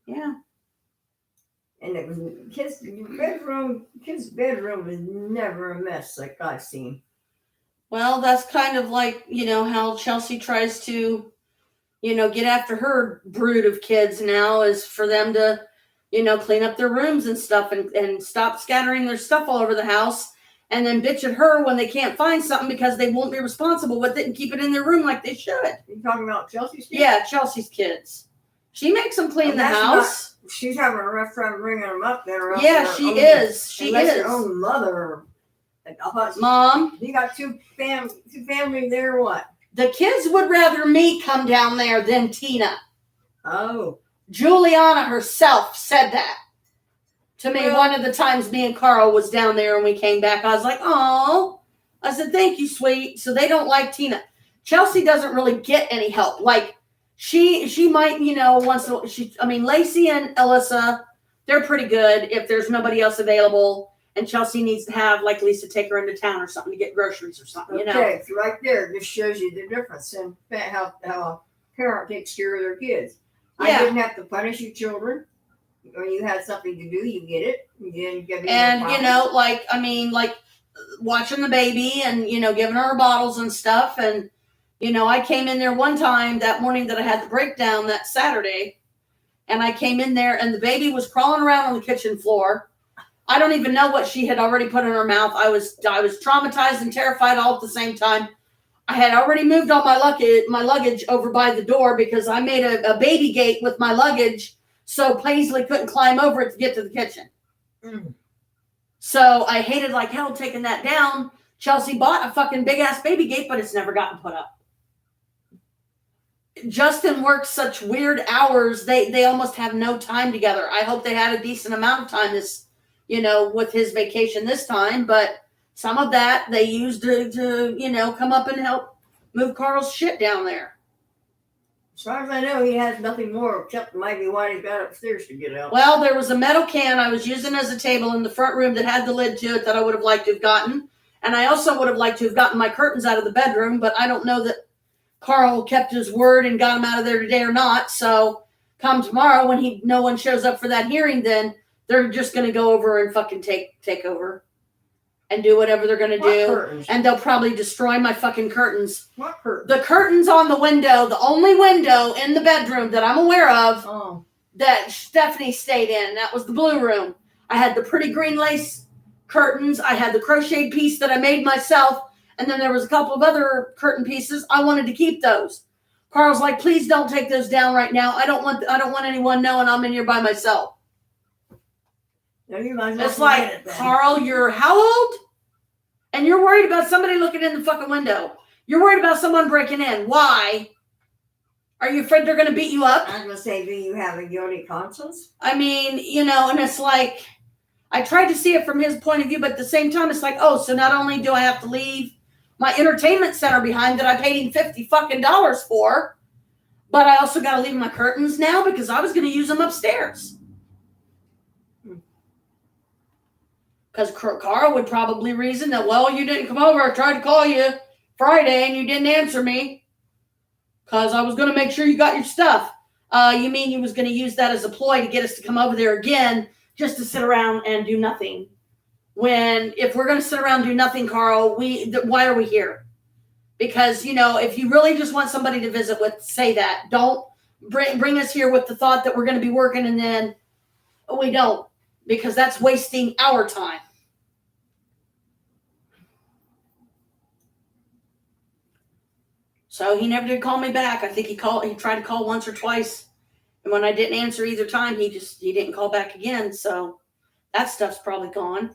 Yeah. And it was his bedroom was never a mess like I've seen. Well, that's kind of like, how Chelsea tries to, get after her brood of kids now is for them to, clean up their rooms and stuff and stop scattering their stuff all over the house and then bitch at her when they can't find something because they won't be responsible with it and keep it in their room like they should. You talking about Chelsea's kids? Yeah, Chelsea's kids. She makes them clean the house. She's having a rough time bringing them up there. Yeah, she is. She unless is. Her own mother. Mom. You got two families there, what? The kids would rather me come down there than Tina. Oh. Juliana herself said that to me one of the times me and Carl was down there and we came back. I was like, oh. I said, thank you, sweet. So they don't like Tina. Chelsea doesn't really get any help. Like, she might, Lacey and Alyssa, they're pretty good if there's nobody else available and Chelsea needs to have, like, Lisa take her into town or something to get groceries or something, Okay, so right there, this shows you the difference in how a parent takes care of their kids. Yeah. I didn't have to punish your children. When you had something to do, you get it. You didn't give me and, no watching the baby and, giving her bottles and stuff. And, I came in there one time that morning that I had the breakdown that Saturday. And I came in there and the baby was crawling around on the kitchen floor. I don't even know what she had already put in her mouth. I was traumatized and terrified all at the same time. I had already moved all my luggage over by the door because I made a baby gate with my luggage so Paisley couldn't climb over it to get to the kitchen. Mm. So I hated like hell taking that down. Chelsea bought a fucking big ass baby gate, but it's never gotten put up. Justin works such weird hours. They almost have no time together. I hope they had a decent amount of time this, with his vacation this time, but some of that they used to come up and help move Carl's shit down there. As far as I know, he has nothing more except maybe what he got upstairs to get out. Well, there was a metal can I was using as a table in the front room that had the lid to it that I would have liked to have gotten. And I also would have liked to have gotten my curtains out of the bedroom, but I don't know that Carl kept his word and got them out of there today or not. So come tomorrow when no one shows up for that hearing, then they're just going to go over and fucking take over and do whatever they're going to do. Curtains? And they'll probably destroy my fucking curtains. What curtains? The curtains on the window, the only window in the bedroom that I'm aware of that Stephanie stayed in, that was the blue room. I had the pretty green lace curtains. I had the crocheted piece that I made myself. And then there was a couple of other curtain pieces. I wanted to keep those. Carl's like, please don't take those down right now. I don't want anyone knowing I'm in here by myself. No, you might as well It's like, Carl, you're how old? And you're worried about somebody looking in the fucking window. You're worried about someone breaking in. Why? Are you afraid they're going to beat you up? I was going to say, do you have a guilty conscience? I mean, and it's like, I tried to see it from his point of view, but at the same time, it's like, oh, so not only do I have to leave my entertainment center behind that I paid him $50 fucking for, but I also got to leave my curtains now because I was going to use them upstairs. Because Carl would probably reason that, well, you didn't come over. I tried to call you Friday and you didn't answer me because I was going to make sure you got your stuff. You mean you was going to use that as a ploy to get us to come over there again just to sit around and do nothing? When if we're going to sit around and do nothing, Carl, why are we here? Because, if you really just want somebody to visit with, say that. Don't bring us here with the thought that we're going to be working and then we don't. Because that's wasting our time. So he never did call me back. I think he tried to call once or twice. And when I didn't answer either time, he didn't call back again. So that stuff's probably gone.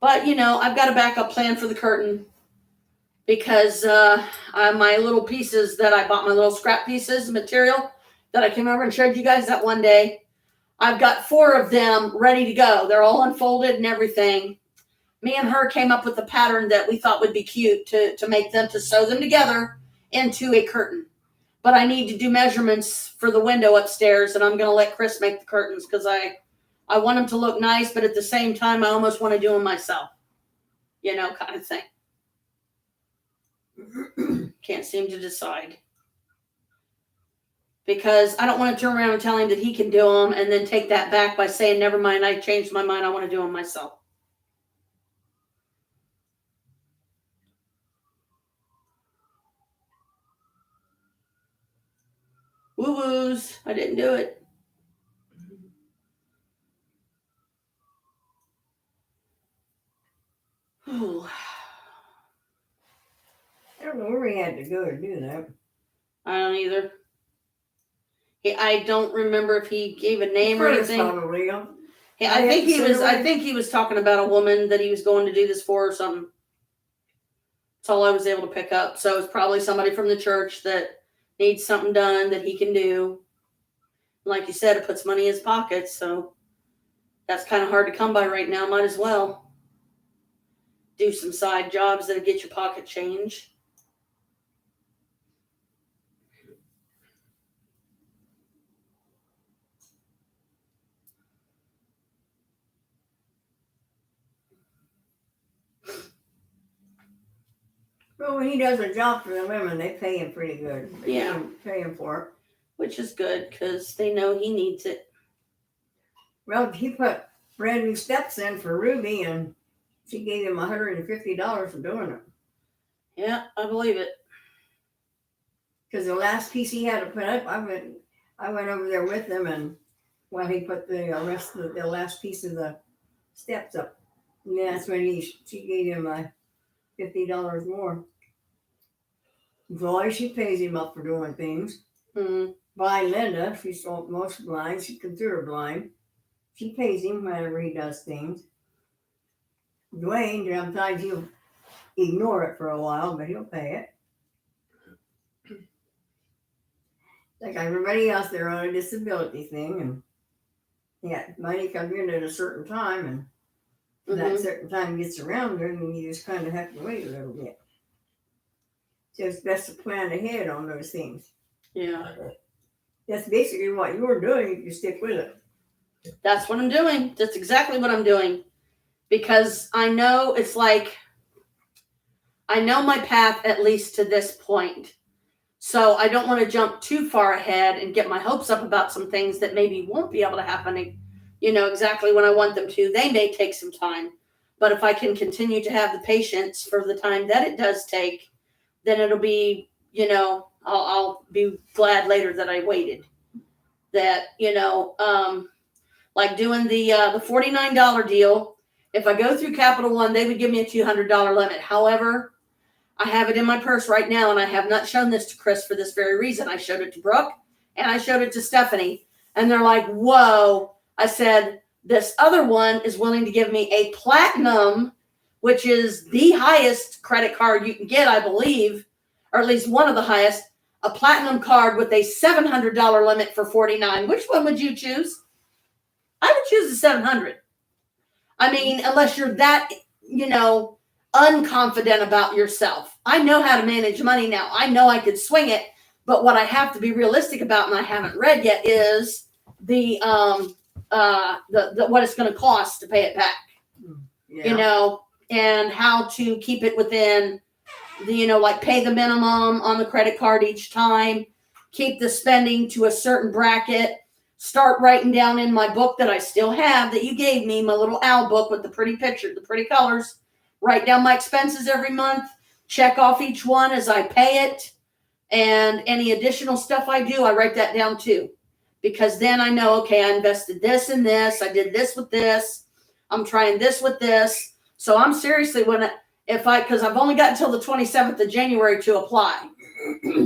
But, I've got a backup plan for the curtain. Because my little pieces that I bought, my little scrap pieces, material that I came over and showed you guys that one day. I've got 4 of them ready to go. They're all unfolded and everything. Me and her came up with a pattern that we thought would be cute to make them, to sew them together into a curtain. But I need to do measurements for the window upstairs, and I'm going to let Chris make the curtains because I want them to look nice, but at the same time, I almost want to do them myself. Kind of thing. Can't seem to decide. Because I don't want to turn around and tell him that he can do them and then take that back by saying, never mind, I changed my mind. I want to do them myself. Woo-woos. I didn't do it. Ooh. I don't know where he had to go to do that. I don't either. I don't remember if he gave a name or anything. Probably. I think he was talking about a woman that he was going to do this for or something. That's all I was able to pick up. So it's probably somebody from the church that needs something done that he can do. Like you said, it puts money in his pocket, so that's kind of hard to come by right now. Might as well do some side jobs that'll get your pocket change. Well, when he does a job for the women, they pay him pretty good. Yeah. Pay him for it. Which is good, because they know he needs it. Well, he put brand new steps in for Ruby, and she gave him $150 for doing it. Yeah, I believe it. Because the last piece he had to put up, I went over there with him, and while he put the rest of the last piece of the steps up, and that's when she gave him $50 more. Joy, she pays him up for doing things. Mm. Blind Linda, she's most blind. She's considered blind. She pays him whenever he does things. Dwayne, sometimes he'll ignore it for a while, but he'll pay it. Like everybody else, they're on a disability thing, and yeah, money comes in at a certain time, and that certain time gets around, then you just kind of have to wait a little bit. So it's best to plan ahead on those things. Yeah. That's basically what you're doing if you stick with it. That's what I'm doing. That's exactly what I'm doing. Because I know it's like, I know my path at least to this point. So I don't want to jump too far ahead and get my hopes up about some things that maybe won't be able to happen, exactly when I want them to. They may take some time. But if I can continue to have the patience for the time that it does take, then it'll be, I'll be glad later that I waited. That, like doing the $49 deal. If I go through Capital One, they would give me a $200 limit. However, I have it in my purse right now, and I have not shown this to Chris for this very reason. I showed it to Brooke, and I showed it to Stephanie, and they're like, whoa. I said, this other one is willing to give me a platinum, which is the highest credit card you can get, I believe, or at least one of the highest, a platinum card with a $700 limit for $49. Which one would you choose? I would choose the 700. I mean, unless you're that, unconfident about yourself. I know how to manage money now. I know I could swing it, but what I have to be realistic about, and I haven't read yet, is the what it's going to cost to pay it back. Yeah. And how to keep it within the, like pay the minimum on the credit card each time, keep the spending to a certain bracket. Start writing down in my book that I still have that you gave me, my little owl book with the pretty picture, the pretty colors. Write down my expenses every month. Check off each one as I pay it. And any additional stuff I do, I write that down too. Because then I know, okay, I invested this and this. I did this with this. I'm trying this with this. So I'm seriously, because I've only got until the 27th of January to apply.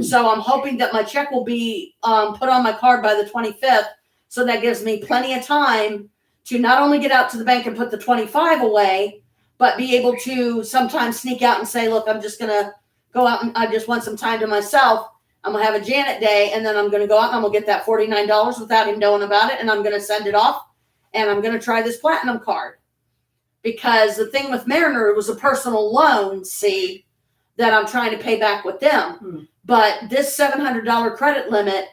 So I'm hoping that my check will be put on my card by the 25th. So that gives me plenty of time to not only get out to the bank and put the 25 away, but be able to sometimes sneak out and say, look, I'm just going to go out and I just want some time to myself. I'm going to have a Janet day, and then I'm going to go out and I'm going to get that $49 without him knowing about it, and I'm going to send it off, and I'm going to try this platinum card. Because the thing with Mariner, it was a personal loan, that I'm trying to pay back with them. But this $700 credit limit,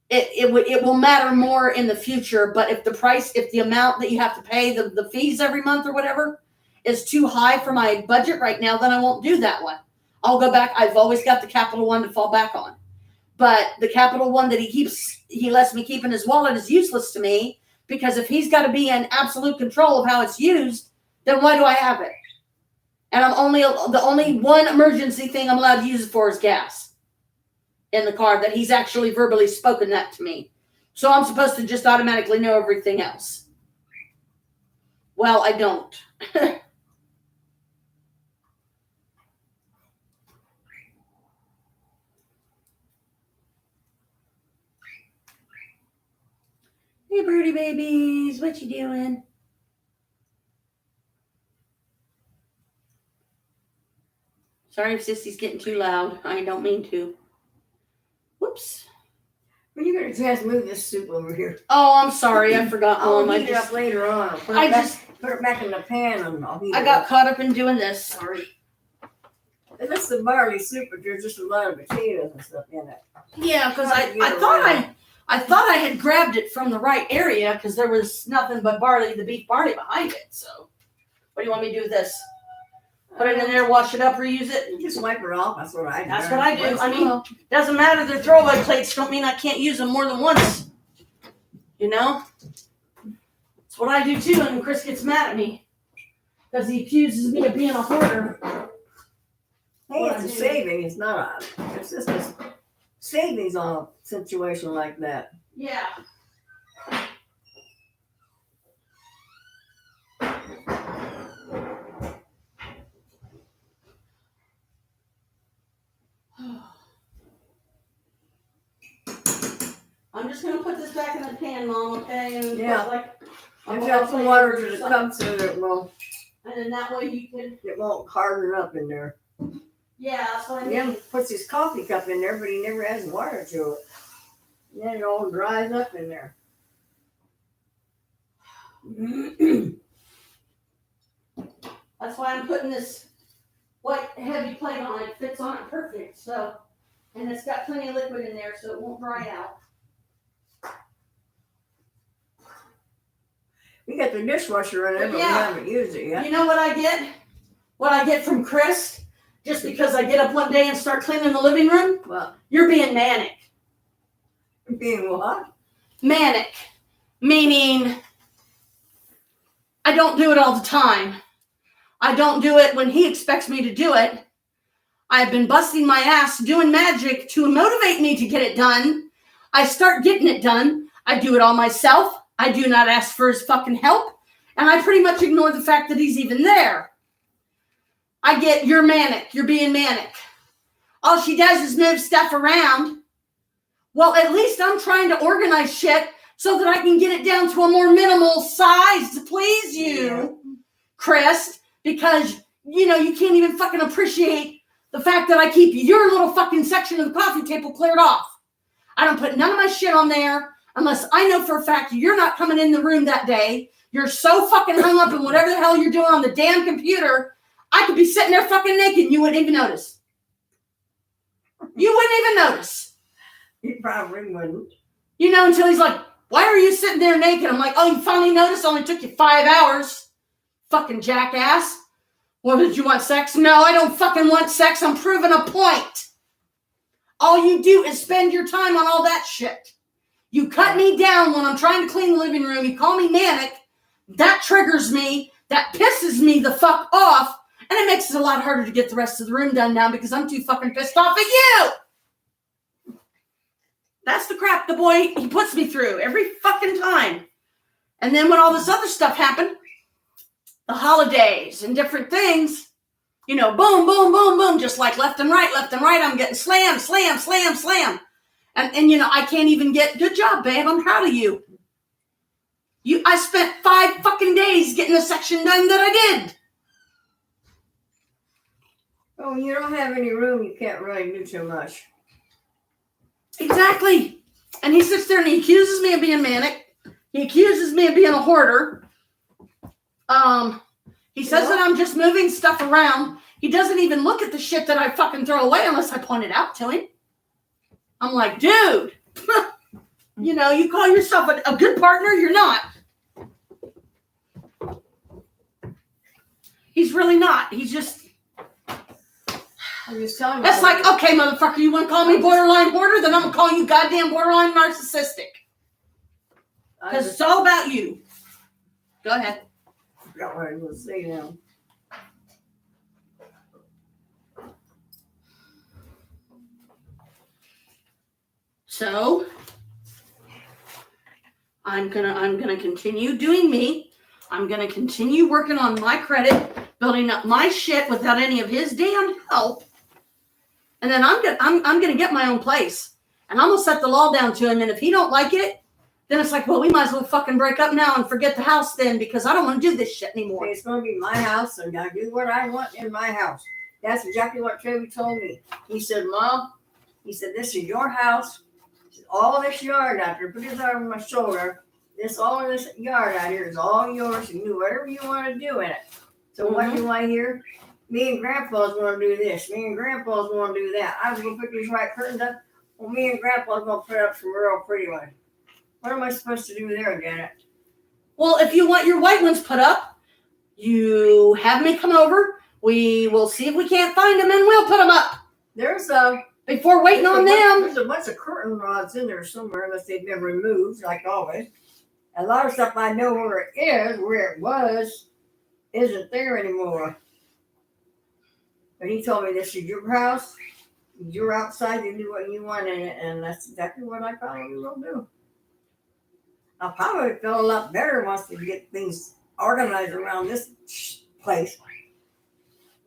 it will matter more in the future. But if the amount that you have to pay, the fees every month or whatever, is too high for my budget right now, then I won't do that one. I'll go back. I've always got the Capital One to fall back on. But the Capital One that he lets me keep in his wallet is useless to me, because if he's got to be in absolute control of how it's used, then why do I have it? And the only one emergency thing I'm allowed to use it for is gas in the car, that he's actually verbally spoken that to me. So I'm supposed to just automatically know everything else. Well, I don't. Hey, birdie babies, what you doing? Sorry if Sissy's getting too loud. I don't mean to. Whoops. When you get a chance, move this soup over here. Oh, I'm sorry. I forgot, I'll Mom. heat it up later on. I'll put it back in the pan, and I'll heat it I got up. caught up in doing this. Sorry. And that's the barley soup, but there's just a lot of potatoes and stuff in it. Yeah, because I thought I had grabbed it from the right area, because there was nothing but the beef barley behind it. So, what do you want me to do with this? Put it in there, wash it up, reuse it? Just wipe it off. That's what I do. That's what I do. I mean, doesn't matter. They're throwaway plates. Don't mean I can't use them more than once. That's what I do too. And Chris gets mad at me because he accuses me of being a hoarder. Hey, it's a saving. It's not it's just a savings on a situation like that. Yeah. just gonna put this back in the pan, Mom, okay? And Yeah. put, like, I've got some water to the cup so that and then that way you can. it won't harden up in there. Yeah, that's what I mean. Jim puts his coffee cup in there, but he never has water to it. And then it all dries up in there. That's why I'm putting this white heavy plate on. It fits on it perfect. So, and it's got plenty of liquid in there, so it won't dry out. We got the dishwasher in there, but we Yeah. haven't used it yet. You know what I get? What I get from Chris? Just because I get up one day and start cleaning the living room? Well, You're being manic. being what? Manic. Meaning, I don't do it all the time. I don't do it when he expects me to do it. I've been busting my ass doing magic to motivate me to get it done. I start getting it done. I do it all myself. I do not ask for his fucking help. And I pretty much ignore the fact that he's even there. I get, you're manic. You're being manic. All she does is move stuff around. Well, at least I'm trying to organize shit so that I can get it down to a more minimal size to please you, Chris, because, you know, you can't even fucking appreciate the fact that I keep your little fucking section of the coffee table cleared off. I don't put none of my shit on there unless I know for a fact you're not coming in the room that day. You're so fucking hung up in whatever the hell you're doing on the damn computer. I could be sitting there fucking naked and you wouldn't even notice. You wouldn't even notice. You probably wouldn't. You know, until he's like, why are you sitting there naked? I'm like, oh, you finally noticed? Only took you 5 hours. Fucking jackass. Well, did you want sex? No, I don't fucking want sex. I'm proving a point. All you do is spend your time on all that shit. You cut me down when I'm trying to clean the living room. You call me manic. That triggers me. That pisses me the fuck off. And it makes it a lot harder to get the rest of the room done now because I'm too fucking pissed off at you. That's the crap the boy, he puts me through every fucking time. And then when all this other stuff happened, the holidays and different things, you know, boom, boom, boom, boom, just like left and right, I'm getting slam, slam, slam, slam. And you know, I can't even get, good job, babe, I'm proud of you. I spent 5 fucking days getting a section done that I did. Oh, when you don't have any room, you can't really do too much. Exactly. And he sits there and he accuses me of being manic. He accuses me of being a hoarder. He says that I'm just moving stuff around. He doesn't even look at the shit that I fucking throw away unless I point it out to him. I'm like, dude, you know, you call yourself a good partner, you're not. He's really not. He's just, I'm just telling you. that's like, okay, motherfucker, you want to call me borderline hoarder? Then I'm going to call you goddamn borderline narcissistic. Because it's all about you. Go ahead. I forgot what I was going to say now. So I'm gonna continue doing me. I'm gonna continue working on my credit, building up my shit without any of his damn help. And then I'm gonna get my own place. And I'm gonna set the law down to him. And if he don't like it, then it's like, well, we might as well fucking break up now and forget the house then, because I don't want to do this shit anymore. Okay, it's going to be my house, and I do what I want in my house. That's exactly what Trevi told me. He said, Mom, he said, this is your house. All this yard out there, put his arm on my shoulder. All of this yard out here is all yours. You do whatever you want to do in it. So what do I hear? Me and Grandpa's going to do this. Me and Grandpa's going to do that. I was going to put these white curtains up. Well, me and Grandpa's going to put up some real pretty ones. What am I supposed to do there, Janet? Well, if you want your white ones put up, you have me come over. We will see if we can't find them, and we'll put them up. There's a... Before waiting on them. There's a bunch of curtain rods in there somewhere, unless they've been removed, like always. A lot of stuff I know where it is, where it was, isn't there anymore. But he told me this is your house. You're outside, you do what you want in it, and that's exactly what I probably will do. I'll probably feel a lot better once we get things organized around this place.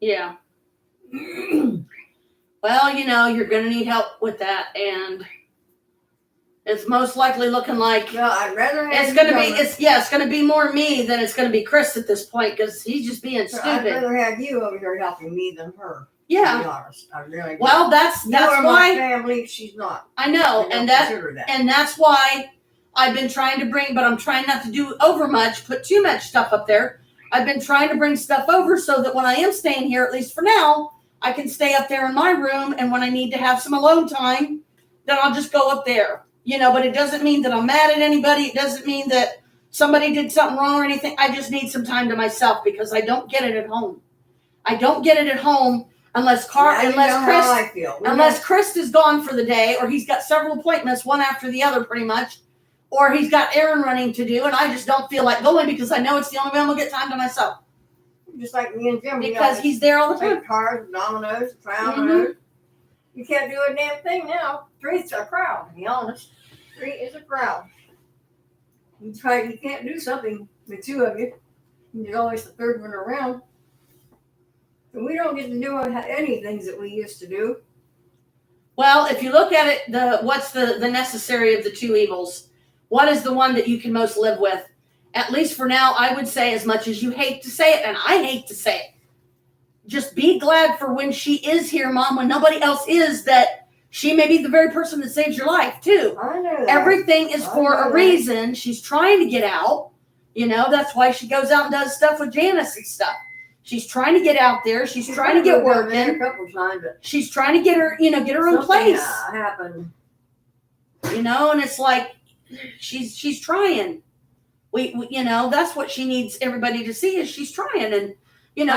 Yeah. Well, you know, you're going to need help with that. And It's most likely looking like Well, I'd rather have it's you gonna be. over. It's gonna be more me than it's gonna be Chris at this point because he's just being I'd stupid. rather have you over here helping me than her. To Yeah. be honest, I really do. Well, that's you are why my family. She's not. I know, I don't and consider that. that's why I've been trying to bring, but I'm trying not to do over much, put too much stuff up there. I've been trying to bring stuff over so that when I am staying here, at least for now, I can stay up there in my room, and when I need to have some alone time, then I'll just go up there. But it doesn't mean that I'm mad at anybody. It doesn't mean that somebody did something wrong or anything. I just need some time to myself because I don't get it at home. I don't get it at home unless Chris is gone for the day, or he's got several appointments, one after the other pretty much, or he's got errand running to do, and I just don't feel like going because I know it's the only way I'm going to get time to myself. Just like me and Jim. Because he's there all the time. Play cards, dominoes, dominoes. You can't do a damn thing now. Three's a crowd, to be honest. Three is a crowd. You can't do something, the two of you. There's always the third one around. And we don't get to do any things that we used to do. Well, if you look at it, what's the necessary of the two evils? What is the one that you can most live with? At least for now, I would say, as much as you hate to say it, and I hate to say it, just be glad for when she is here, Mom, when nobody else is, that she may be the very person that saves your life, too. I know that. Everything is for a reason. She's trying to get out. That's why she goes out and does stuff with Janice and stuff. She's trying to get out there. She's trying to get working. A couple times, but she's trying to get her own place. Happened. And it's like she's trying. We that's what she needs everybody to see is she's trying. And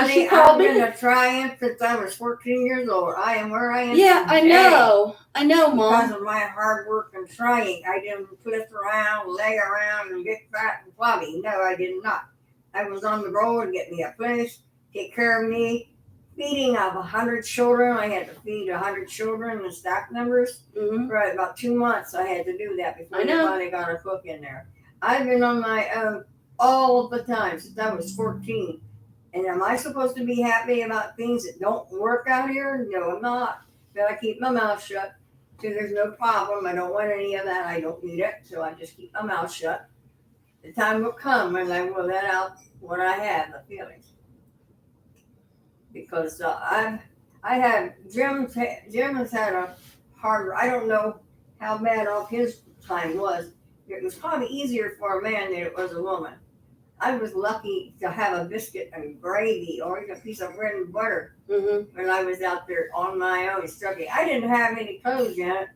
she called me. I've been trying since I was 14 years old. I am where I am. Yeah, today. I know, Mom. Because of my hard work and trying, I didn't flip around, lay around, and get fat and flabby. No, I did not. I was on the road, get me a place, take care of me. Feeding of 100 children. I had to feed 100 children in staff members. For about 2 months, I had to do that before I finally got a cook in there. I've been on my own all the time since I was 14. And am I supposed to be happy about things that don't work out here? No, I'm not. But I keep my mouth shut. So there's no problem. I don't want any of that. I don't need it. So I just keep my mouth shut. The time will come when I will let out what I have, the feelings. Because I had Jim has had a hard. I don't know how bad off his time was. It was probably easier for a man than it was a woman. I was lucky to have a biscuit and gravy or even a piece of bread and butter when I was out there on my own struggling. I didn't have any clothes yet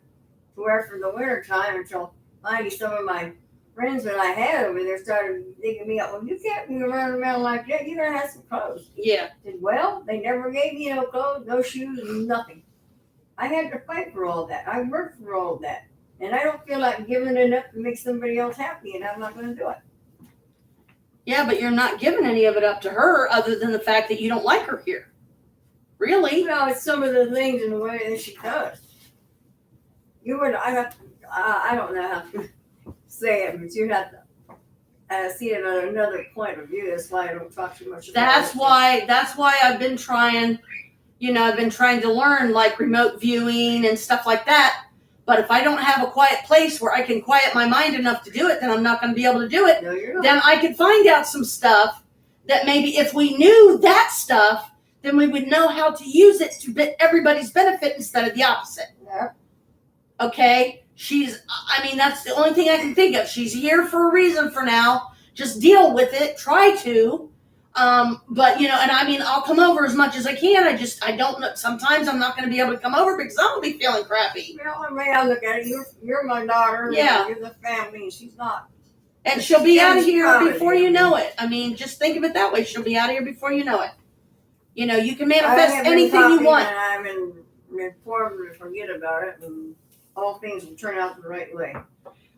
to wear for the winter time until finally some of my friends that I had over there started digging me up. Well, you can't be running around like that. You gotta have some clothes. Yeah. I said, well, they never gave me no clothes, no shoes, nothing. I had to fight for all that. I worked for all that. And I don't feel like giving it up to make somebody else happy, and I'm not going to do it. Yeah, but you're not giving any of it up to her other than the fact that you don't like her here. Really? Well, it's some of the things in the way that she does. I don't know how to say it, but you have to see it on another point of view. That's why I don't talk too much about it. That's why I've been trying, I've been trying to learn like remote viewing and stuff like that. But if I don't have a quiet place where I can quiet my mind enough to do it, then I'm not going to be able to do it. No, you're not. Then I could find out some stuff that maybe if we knew that stuff, then we would know how to use it to everybody's benefit instead of the opposite. Yeah. Okay? That's the only thing I can think of. She's here for a reason for now. Just deal with it. Try to. But, I'll come over as much as I can. I don't know. Sometimes I'm not going to be able to come over because I'm going to be feeling crappy. Well, I mean, I look at it. You're my daughter. Yeah. You're the family, and she's not. And she'll be out of here before you know it. Just think of it that way. She'll be out of here before you know it. You can manifest anything you want. And I'm informed to forget about it, and all things will turn out the right way.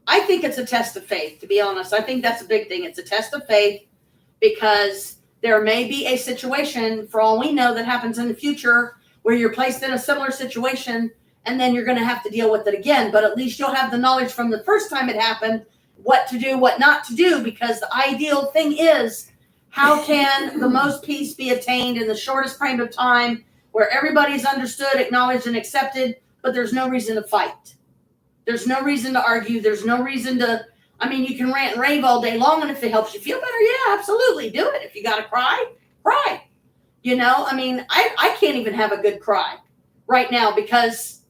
I think it's a test of faith, to be honest. I think that's a big thing. It's a test of faith because there may be a situation, for all we know, that happens in the future where you're placed in a similar situation and then you're going to have to deal with it again. But at least you'll have the knowledge from the first time it happened, what to do, what not to do, because the ideal thing is how can the most peace be attained in the shortest frame of time where everybody's understood, acknowledged, and accepted, but there's no reason to fight. There's no reason to argue. There's no reason to, I mean, you can rant and rave all day long, and if it helps you feel better, yeah, absolutely, do it. If you got to cry, cry. You know, I mean, I can't even have a good cry right now because,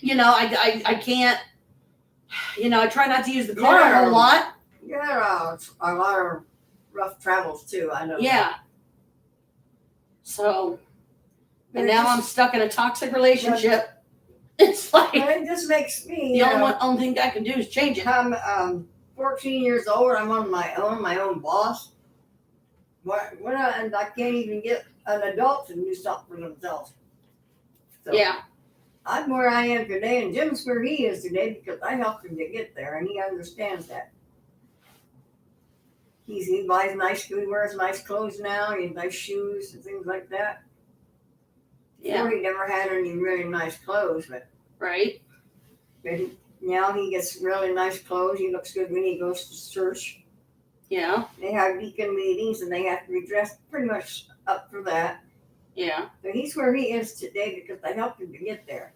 you know, I can't, you know, I try not to use the car a whole lot. Yeah, a lot of rough travels too. I know. Yeah. So, and But it now I'm just- stuck in a toxic relationship. It's like But it just makes me. the only thing I can do is change it. I'm 14 years old. I'm on my own boss. And I can't even get an adult to do something for themselves. So Yeah. I'm where I am today, and Jim's where he is today because I helped him to get there, and he understands that. He buys nice food, wears nice clothes now, he has nice shoes and things like that. Yeah. Before he never had any really nice clothes, but Right. now he gets really nice clothes. He looks good when he goes to church. Yeah. They have deacon meetings, and they have to be dressed pretty much up for that. Yeah. So he's where he is today because I helped him to get there.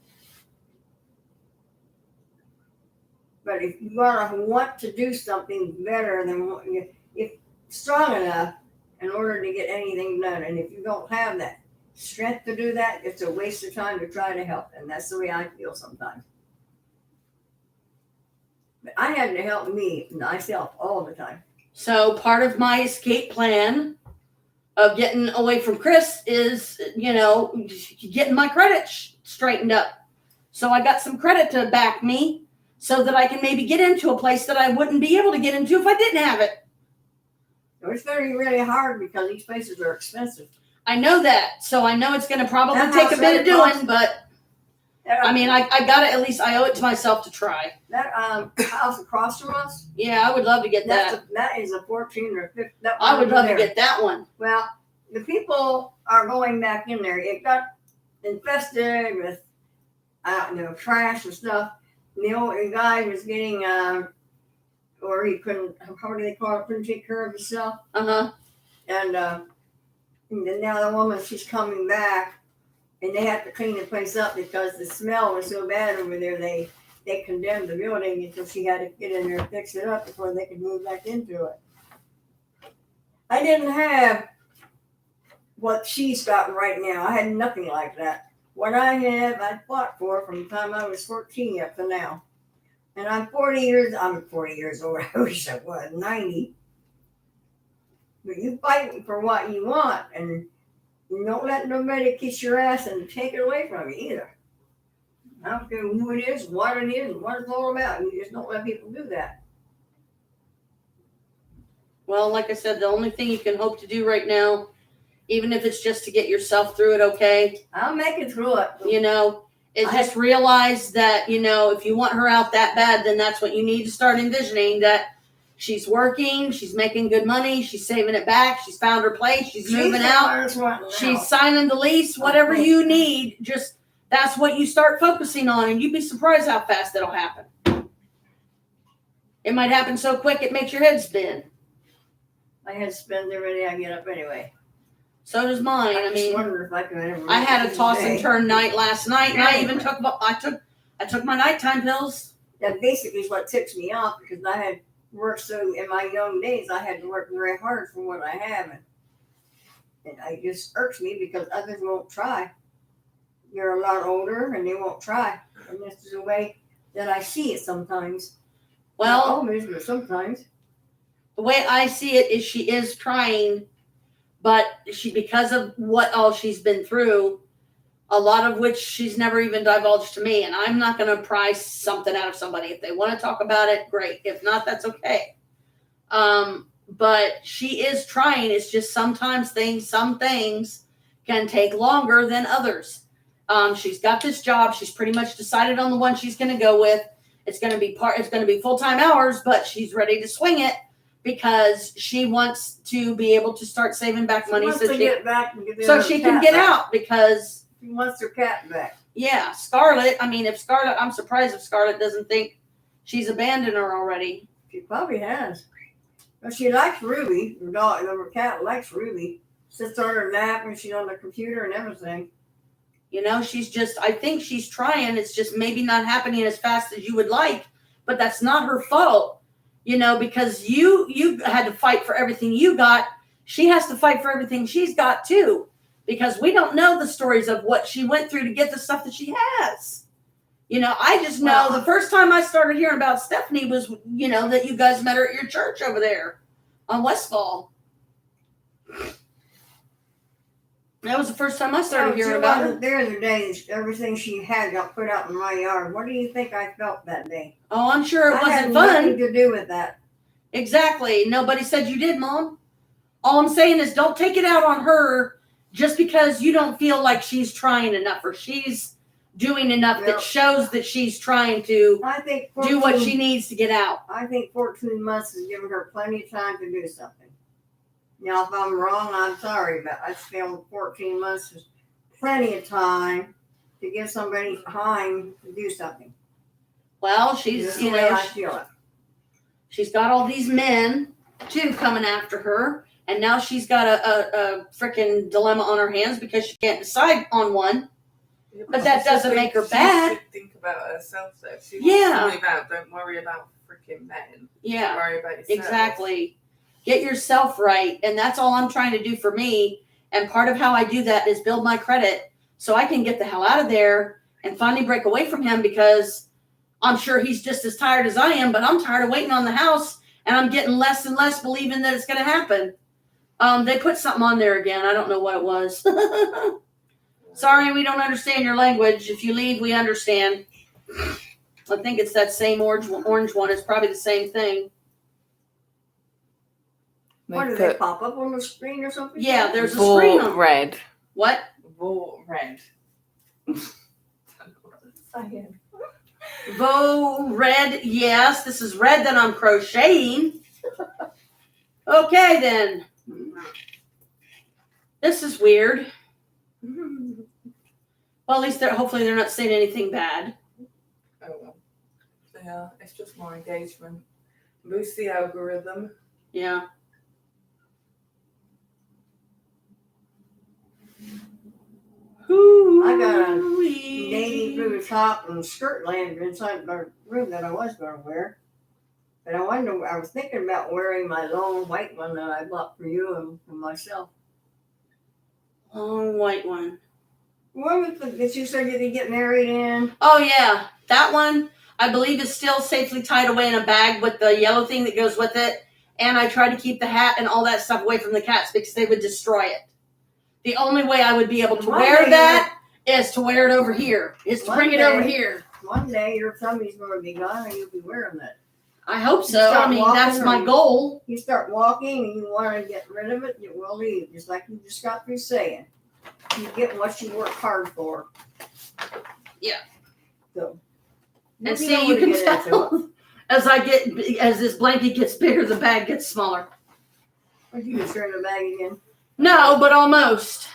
But if you want to do something better than what if strong enough in order to get anything done, and if you don't have that strength to do that, it's a waste of time to try to help. And that's the way I feel sometimes. But I had to help myself all the time. So part of my escape plan of getting away from Chris is, you know, getting my credit straightened up. So I got some credit to back me so that I can maybe get into a place that I wouldn't be able to get into if I didn't have it. It's very, really hard because these places are expensive. I know that. So I know it's going to probably That take a house bit of really doing, but I mean, I got to, at least I owe it to myself to try. That house across from us, Yeah, I would love to get that. that is a 14 or 15. That I one would over love there. to get that one. Well, the people are going back in there. It got infested with, trash and stuff. And the old guy was getting, or he couldn't, how do they call it, couldn't take care of himself. Uh-huh. And then now the woman, she's coming back, and they have to clean the place up because the smell was so bad over there. They condemned the building until she had to get in there and fix it up before they could move back into it. I didn't have what she's got right now. I had nothing like that. What I have, I fought for from the time I was 14 up to now. And I'm 40 years old. I wish I was 90. But you fight for what you want, and you don't let nobody kiss your ass and take it away from you either. I don't care who it is, what it is, and what it's all about. You just don't let people do that. Well, like I said, the only thing you can hope to do right now, even if it's just to get yourself through it, okay, I'll make it through it. you know, is just realize that, you know, if you want her out that bad, then that's what you need to start envisioning, that she's working, she's making good money, she's saving it back, she's found her place, she's moving out, she's signing the lease, whatever you need, just that's what you start focusing on, and you'd be surprised how fast it'll happen. It might happen so quick it makes your head spin. My head spins every day I get up anyway. So does mine. I just mean, wonder if I can ever I had make a it toss today. and turn night last night, and I even took my nighttime pills. That basically is what tips me off because I had worked so in my young days. I had to work very hard for what I have, and it just irks me because others won't try. They're a lot older and they won't try, and this is the way that I see it sometimes. Well, Not always, but sometimes. the way I see it is she is trying, but because of what all she's been through, a lot of which she's never even divulged to me, and I'm not going to pry something out of somebody. If they want to talk about it, great. If not, that's okay. But she is trying. It's just sometimes some things can take longer than others. She's got this job. She's pretty much decided on the one she's going to go with. It's going to be full-time hours, but she's ready to swing it because she wants to be able to start saving back money She can get out because She wants her cat back. yeah, Scarlett. I mean, I'm surprised if Scarlett doesn't think she's abandoned her already. She probably has. But she likes Ruby. Her dog, her cat likes Ruby. Sits on her lap when she's on the computer and everything. You know, I think she's trying. It's just maybe not happening as fast as you would like, but that's not her fault, you know, because you had to fight for everything you got. She has to fight for everything she's got too, because we don't know the stories of what she went through to get the stuff that she has. You know, I just know the first time I started hearing about Stephanie was, you know, that you guys met her at your church over there on Westfall. That was the first time I started hearing about her. There the day everything she had got put out in my yard. What do you think I felt that day? Oh, I'm sure it I wasn't had fun. nothing to do with that. Exactly. Nobody said you did, Mom. All I'm saying is don't take it out on her just because you don't feel like she's trying enough or she's doing enough that shows that she's trying to do what she needs to get out. I think 14 months has given her plenty of time to do something. Now, if I'm wrong, I'm sorry, but I feel 14 months is plenty of time to give somebody time to do something. Well, she's, you know, I feel it. She's got all these men, too, coming after her. And now she's got a freaking dilemma on her hands because she can't decide on one. Yeah, but that doesn't make her bad. She should think about herself, though. She Yeah. wants to move out. Don't worry about freaking men. Yeah. Worry about yourself. Exactly. Get yourself right. And that's all I'm trying to do for me. And part of how I do that is build my credit so I can get the hell out of there and finally break away from him, because I'm sure he's just as tired as I am, but I'm tired of waiting on the house and I'm getting less and less believing that it's going to happen. They put something on there again. I don't know what it was. Sorry, we don't understand your language. If you leave, we understand. I think it's that same orange one. It's probably the same thing. What, do they pop up on the screen or something? Yeah, there's a screen on red. What? Raw red. Vo red, yes. This is red that I'm crocheting. Okay, then. This is weird. Well, at least hopefully they're not saying anything bad. Oh well. Yeah, it's just more engagement. Boost the algorithm. Yeah. I got a navy blue top and skirt landed inside my room that I was going to wear. But I was thinking about wearing my long white one that I bought for you and for myself. Long white one. What was that you said you'd get married in? Oh, yeah. That one, I believe, is still safely tied away in a bag with the yellow thing that goes with it. And I tried to keep the hat and all that stuff away from the cats because they would destroy it. The only way I would be able to wear that is to wear it over here. Is to bring it over here. One day your tummy's going to be gone and you'll be wearing that. I hope so. I mean, that's my goal. You start walking and you want to get rid of it, it will leave. Just like you just got through saying. You get what you work hard for. Yeah. So. And see, you can tell as this blanket gets bigger, the bag gets smaller. Did you just turn the bag again? No, but almost.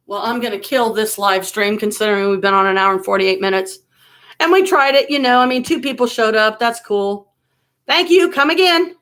Well, I'm going to kill this live stream considering we've been on an hour and 48 minutes. And we tried it, 2 people showed up. That's cool. Thank you. Come again.